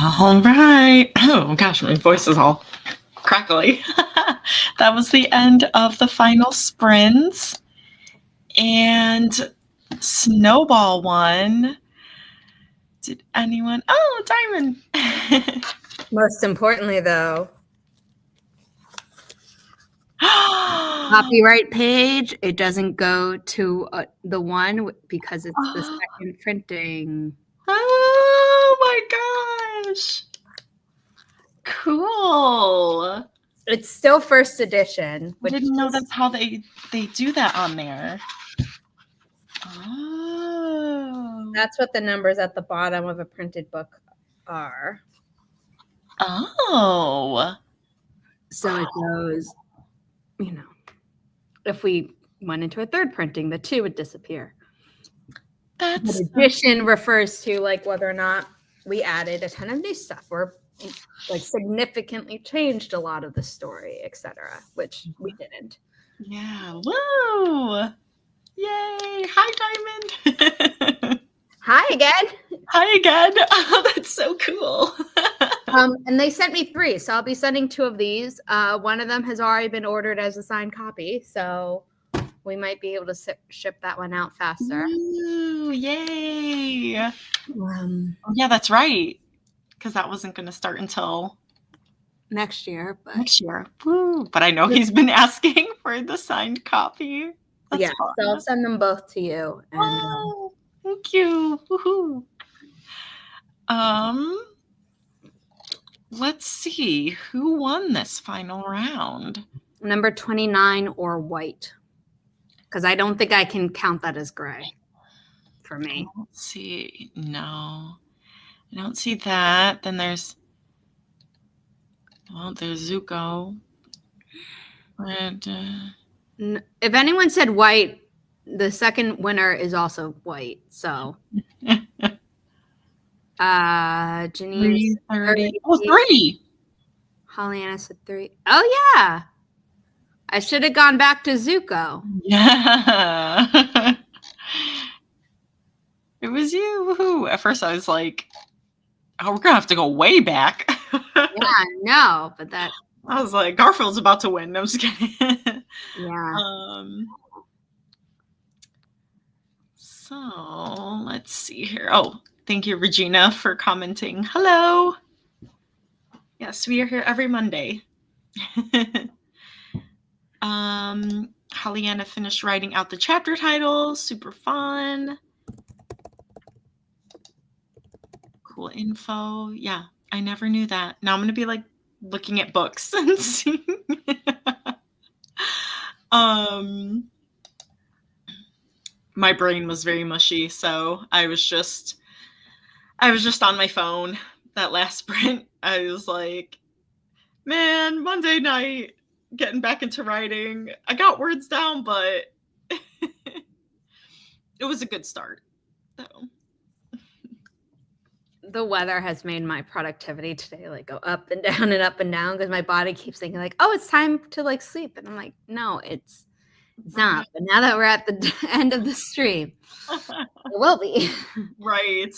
All right. Oh gosh, my voice is all crackly. That was the end of the final sprints. And Snowball won. Did anyone? Oh, Diamond. Most importantly, though, copyright page, it doesn't go to the one because it's the second printing. Oh my gosh. Cool. It's still first edition. I didn't know that's how they do that on there. Oh. That's what the numbers at the bottom of a printed book are. Oh. So it goes, if we went into a third printing, the 2 would disappear. That's the edition refers to like whether or not we added a ton of new stuff or like significantly changed a lot of the story, etc., which we didn't. Yeah. Whoa. Yay. Hi, Diamond. Hi again. Hi again. Oh, that's so cool. And they sent me 3, so I'll be sending 2 of these. One of them has already been ordered as a signed copy, so we might be able to ship that one out faster. Ooh, yay. Yeah, that's right. Because that wasn't going to start until next year. Next year. Woo. But I know he's been asking for the signed copy. That's fun. So I'll send them both to you. And, oh, thank you. Woohoo. Let's see who won this final round. Number 29 or white. Because I don't think I can count that as gray for me. Let's see. No, I don't see that. Then there's Zuko. And, if anyone said white, the second winner is also white. So Janine 3:30. Oh, 3. Hollyanna said 3. Oh yeah. I should have gone back to Zuko. Yeah. It was you. Woohoo. At first I was like, oh, we're gonna have to go way back. Yeah, no, but that I was like, Garfield's about to win. I'm just kidding. Yeah. So let's see here. Oh, thank you, Regina, for commenting. Hello. Yes, we are here every Monday. Hollyanna finished writing out the chapter titles. Super fun. Cool info. Yeah, I never knew that. Now I'm going to be like looking at books and seeing. My brain was very mushy, so I was just on my phone that last sprint. I was like, man, Monday night, getting back into writing. I got words down, but it was a good start. So. The weather has made my productivity today like go up and down and up and down because my body keeps thinking like, oh, it's time to like sleep. And I'm like, no, it's not. But now that we're at the end of the stream, it will be. Right.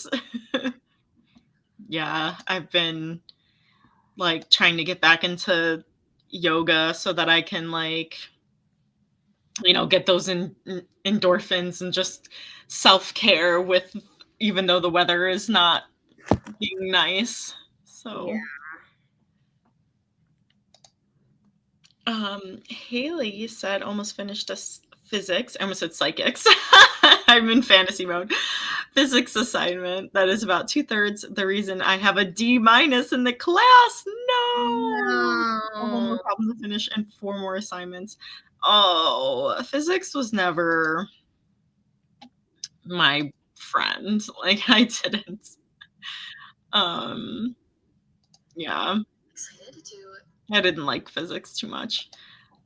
Yeah, I've been like trying to get back into yoga so that I can like, get those endorphins and just self-care with, even though the weather is not being nice. So yeah. Haley said almost finished physics. I almost said psychics. I'm in fantasy mode. Physics assignment. That is about 2/3 the reason I have a D- in the class. No. One more problem to finish and 4 more assignments. Oh, physics was never my friend. Like I didn't. Yeah. I didn't like physics too much.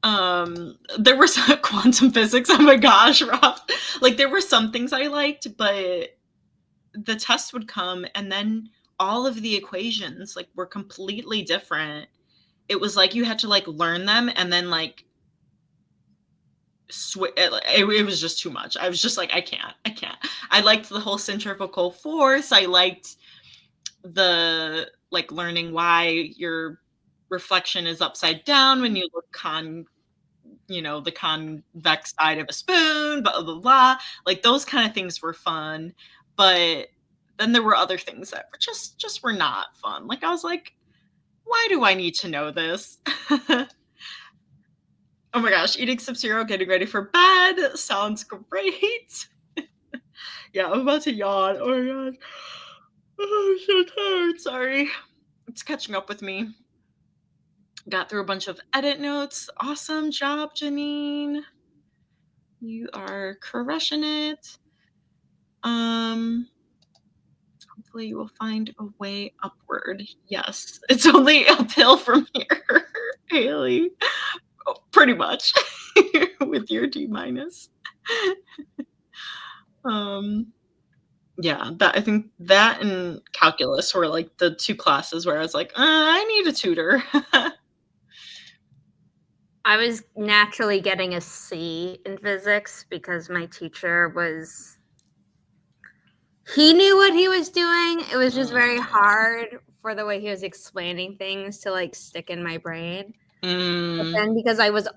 There were some quantum physics. Oh my gosh, Rob. Like there were some things I liked, but the test would come and then all of the equations like were completely different. It was like you had to like learn them and then like it was just too much. I was just like, I can't. I liked the whole centrifugal force. I liked the like learning why your reflection is upside down when you look the convex side of a spoon, blah, blah, blah. Like those kind of things were fun. But then there were other things that were just were not fun. Like I was like, why do I need to know this? Oh my gosh, eating some cereal, getting ready for bed sounds great. Yeah, I'm about to yawn. Oh my gosh. Oh, I'm so tired. Sorry. It's catching up with me. Got through a bunch of edit notes. Awesome job, Janine. You are crushing it. Hopefully you will find a way upward. Yes, it's only uphill from here, Haley. Oh, pretty much with your D minus. Yeah, that I think that and calculus were like the two classes where I was like, I need a tutor. I was naturally getting a C in physics because my teacher he knew what he was doing. It was just very hard for the way he was explaining things to like stick in my brain. But then because I went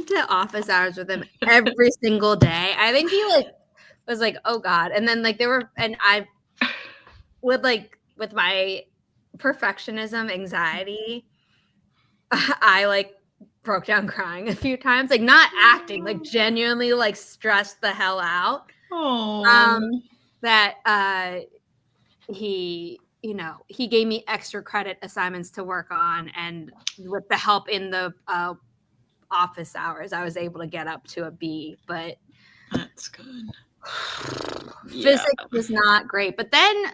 to office hours with him every single day. I think he like was like, oh God. And then like I with my perfectionism anxiety, I like broke down crying a few times, like not acting, like genuinely like stressed the hell out. That he gave me extra credit assignments to work on, and with the help in the office hours, I was able to get up to a B. But that's good. Physics was not great. But then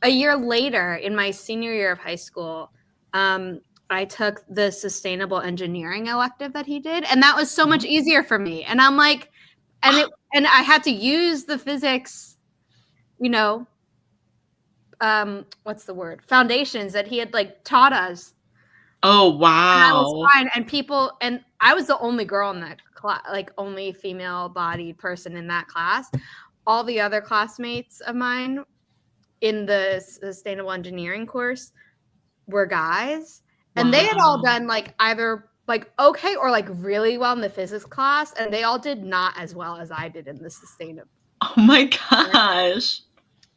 a year later, in my senior year of high school, I took the sustainable engineering elective that he did, and that was so much easier for me. And I'm like, and I had to use the physics, what's the word? Foundations that he had like taught us. Oh wow! And that was fine. And I was the only girl in that class, like only female-bodied person in that class. All the other classmates of mine in the sustainable engineering course were guys. And they had all done like either like okay or like really well in the physics class, and they all did not as well as I did in the sustainable. Oh my gosh.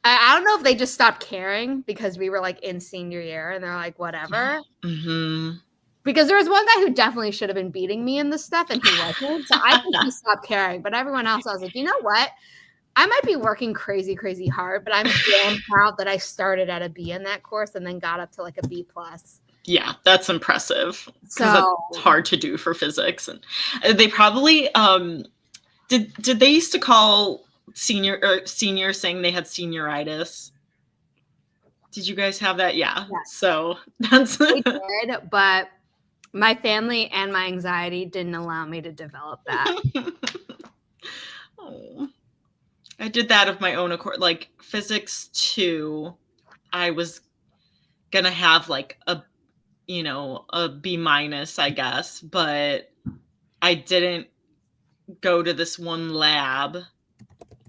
I don't know if they just stopped caring because we were like in senior year and they're like, whatever. Mm-hmm. Because there was one guy who definitely should have been beating me in this stuff and he wasn't. So I think he stopped caring. But everyone else, I was like, you know what? I might be working crazy, crazy hard, but I'm damn proud that I started at a B in that course and then got up to like a B+. Yeah, that's impressive. So it's hard to do for physics. And they probably did they used to call seniors saying they had senioritis? Did you guys have that? Yeah. Yes. So that's we did, but my family and my anxiety didn't allow me to develop that. Oh. I did that of my own accord. Like physics 2, I was gonna have like a B-, I guess, but I didn't go to this one lab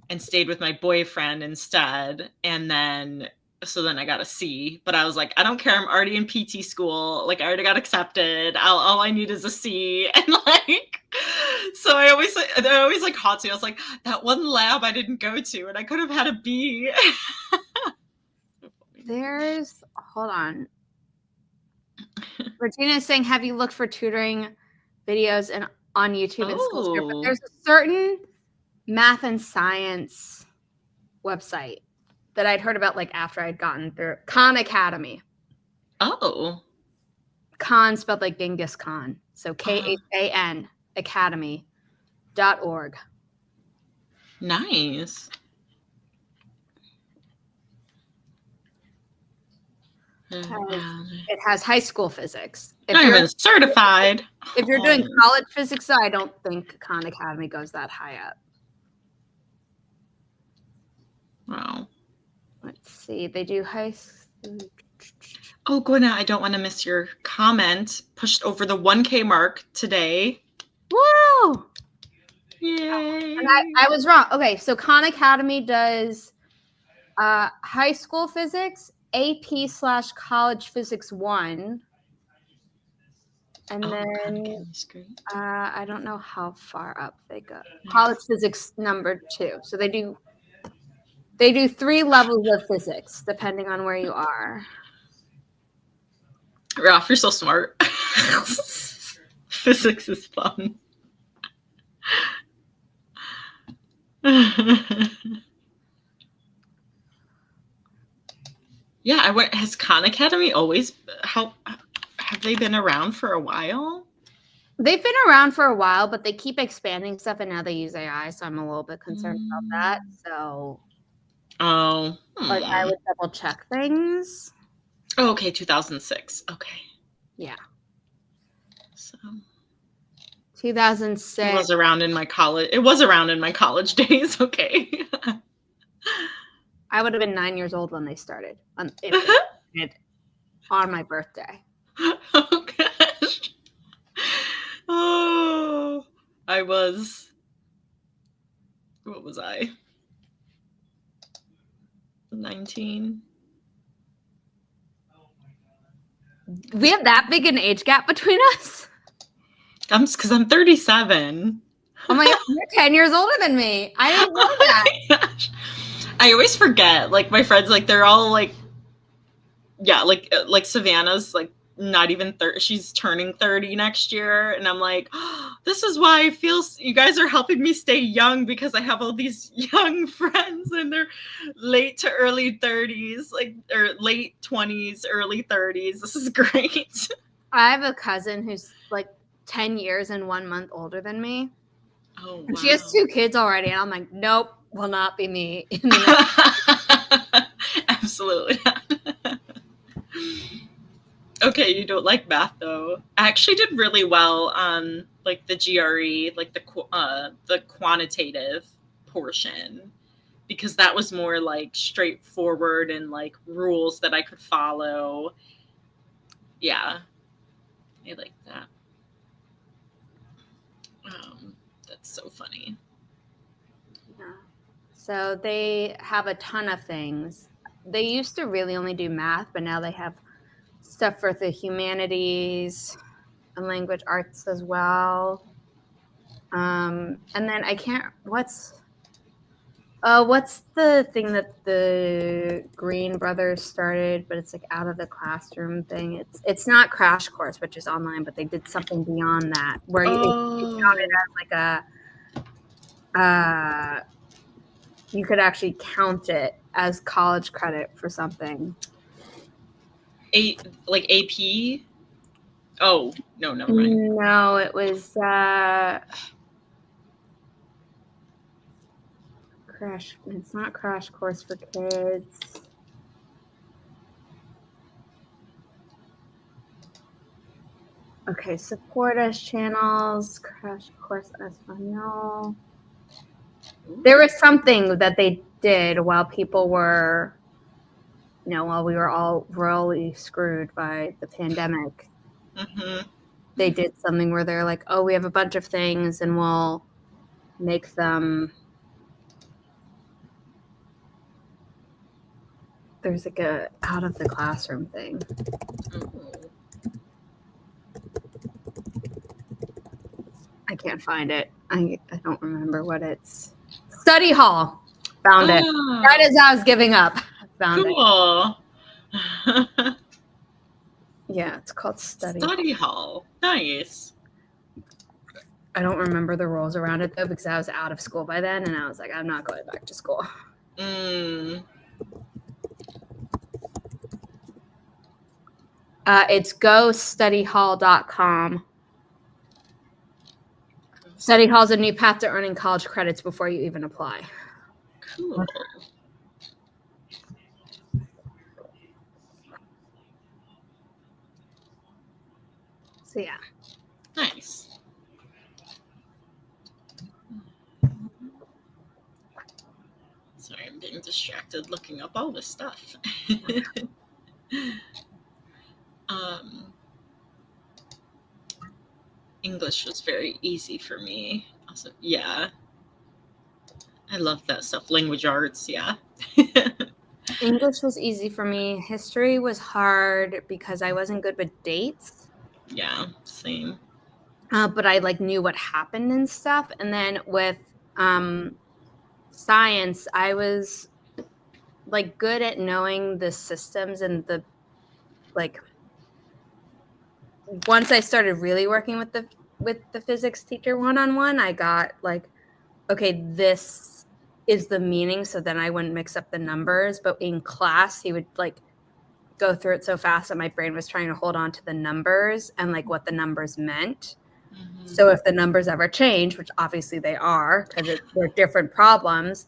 and stayed with my boyfriend instead. And then I got a C, but I was like, I don't care. I'm already in PT school. Like I already got accepted. All I need is a C. And like, so I always like hot to. I was like, that one lab I didn't go to and I could have had a B. Hold on. Regina is saying, have you looked for tutoring videos on YouTube and Skillshare? But there's a certain math and science website that I'd heard about like after I'd gotten through Khan Academy. Oh. Khan spelled like Genghis Khan. So KHAN academy.org. Nice. It has high school physics. If not even certified. If you're doing college physics, I don't think Khan Academy goes that high up. Wow. Let's see. They do high school. Oh, Gwenna, I don't want to miss your comment. Pushed over the 1K mark today. Woo! Yay. And I was wrong. Okay, so Khan Academy does high school physics AP/College Physics 1. And then chemistry. I don't know how far up they go. College Physics number 2. So they do 3 levels of physics depending on where you are. Ralph, you're so smart. Physics is fun. Yeah, has Khan Academy always have they been around for a while? They've been around for a while, but they keep expanding stuff, and now they use AI, so I'm a little bit concerned about that. So, I would double check things. Oh, okay, 2006. Okay. Yeah. So 2006. It was around in my college days. Okay. I would have been 9 years old when they started on my birthday. Oh gosh. Oh, I was. What was I? 19. We have that big an age gap between us? Because I'm 37. Oh my God, you're 10 years older than me. I didn't know that. Gosh. I always forget. Like my friends, like they're all like, yeah, like Savannah's like not even 30. She's turning 30 next year, and I'm like, oh, this is why I feel you guys are helping me stay young, because I have all these young friends in their late to early 30s, like or late 20s, early 30s. This is great. I have a cousin who's like 10 years and 1 month older than me. Oh, wow. And she has 2 kids already, and I'm like, nope, will not be me. Absolutely not. Okay, you don't like math though. I actually did really well on like the GRE, like the quantitative portion, because that was more like straightforward and like rules that I could follow. Yeah, I like that. That's so funny. Yeah. So they have a ton of things. They used to really only do math, but now they have stuff for the humanities and language arts as well. And then what's the thing that the Green brothers started, but it's like out of the classroom thing. It's not Crash Course, which is online, but they did something beyond that where you count it as like you could actually count it as college credit for something. Like AP? Oh, no, never mind. No, it was it's not Crash Course for Kids. Okay, support us channels, Crash Course Espanol. There was something that they did while people were, while we were all royally screwed by the pandemic. Mm-hmm. They did something where they're like, oh, we have a bunch of things and we'll make them. There's like a out of the classroom thing. Oh. I can't find it. I don't remember what it's. Study hall. Found it. Right as I was giving up. Found it. Cool. Yeah, it's called Study hall. Nice. I don't remember the rules around it though, because I was out of school by then, and I was like, I'm not going back to school. It's gostudyhall.com. Study hall is a new path to earning college credits before you even apply. Cool. So yeah. Nice. Sorry, I'm getting distracted looking up all this stuff. English was very easy for me. Also, yeah. I love that stuff. Language arts, yeah. English was easy for me. History was hard because I wasn't good with dates. Yeah, same. But I like knew what happened and stuff. And then with science, I was like good at knowing the systems and the like. Once I started really working with the physics teacher one-on-one, I got like, okay, this is the meaning. So then I wouldn't mix up the numbers. But in class, he would like go through it so fast that my brain was trying to hold on to the numbers and like what the numbers meant. Mm-hmm. So if the numbers ever change, which obviously they are because they're different problems,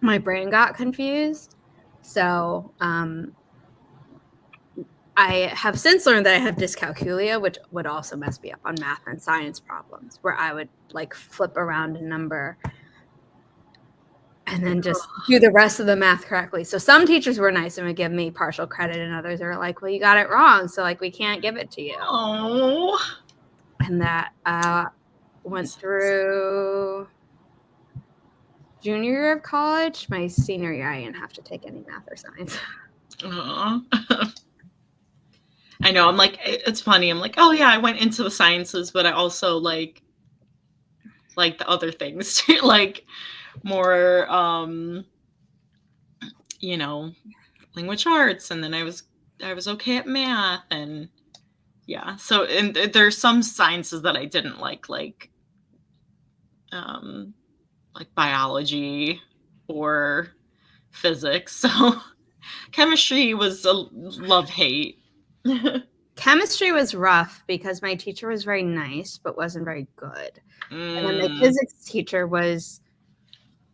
my brain got confused. So I have since learned that I have dyscalculia, which would also mess me up on math and science problems, where I would like flip around a number and then just do the rest of the math correctly. So some teachers were nice and would give me partial credit, and others are like, well, you got it wrong, so like we can't give it to you. Oh. And that went through junior year of college. My senior year, I didn't have to take any math or science. I know. I'm like, it's funny. I'm like, oh yeah, I went into the sciences, but I also like the other things too, like more, language arts, and then I was okay at math, and yeah. So, and there's some sciences that I didn't like biology or physics. So chemistry was a love-hate. Chemistry was rough because my teacher was very nice, but wasn't very good. And then my physics teacher was,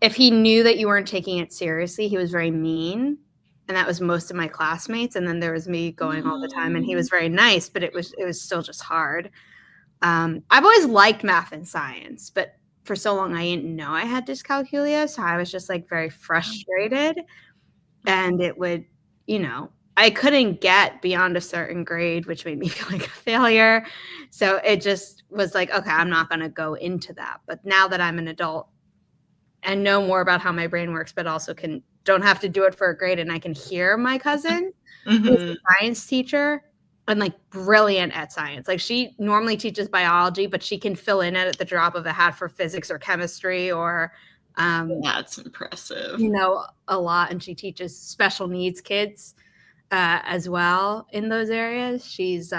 if he knew that you weren't taking it seriously, he was very mean. And that was most of my classmates. And then there was me going all the time, and he was very nice, but it was still just hard. I've always liked math and science, but for so long I didn't know I had dyscalculia. So I was just like very frustrated. And it would, I couldn't get beyond a certain grade, which made me feel like a failure. So it just was like, okay, I'm not going to go into that. But now that I'm an adult and know more about how my brain works, but also don't have to do it for a grade, and I can hear my cousin, who's a science teacher and like brilliant at science. Like she normally teaches biology, but she can fill in at the drop of a hat for physics or chemistry or that's impressive. A lot. And she teaches special needs kids as well in those areas. She's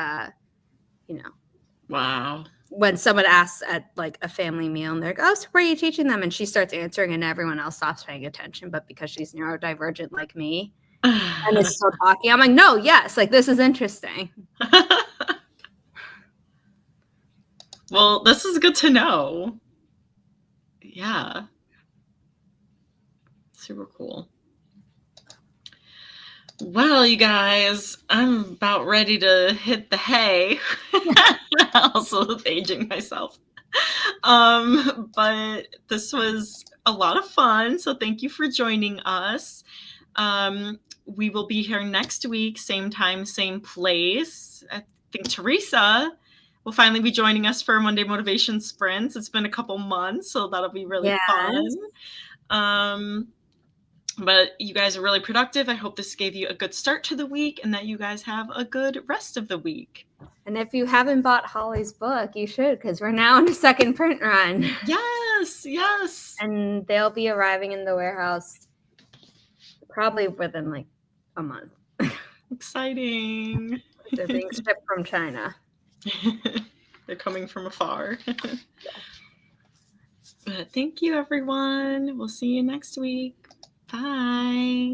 wow. When someone asks at like a family meal and they're like, oh, so where are you teaching them? And she starts answering and everyone else stops paying attention. But because she's neurodivergent like me and is still talking, I'm like, no, yes, like this is interesting. Well, this is good to know. Yeah. Super cool. Well, you guys, I'm about ready to hit the hay. Also aging myself. But this was a lot of fun. So thank you for joining us. We will be here next week, same time, same place. I think Teresa will finally be joining us for Monday Motivation Sprints. It's been a couple months, so that'll be really fun. But you guys are really productive. I hope this gave you a good start to the week and that you guys have a good rest of the week. And if you haven't bought Holly's book, you should, because we're now on a second print run. Yes. And they'll be arriving in the warehouse probably within like a month. Exciting. They're being shipped from China. They're coming from afar. But thank you, everyone. We'll see you next week. Bye.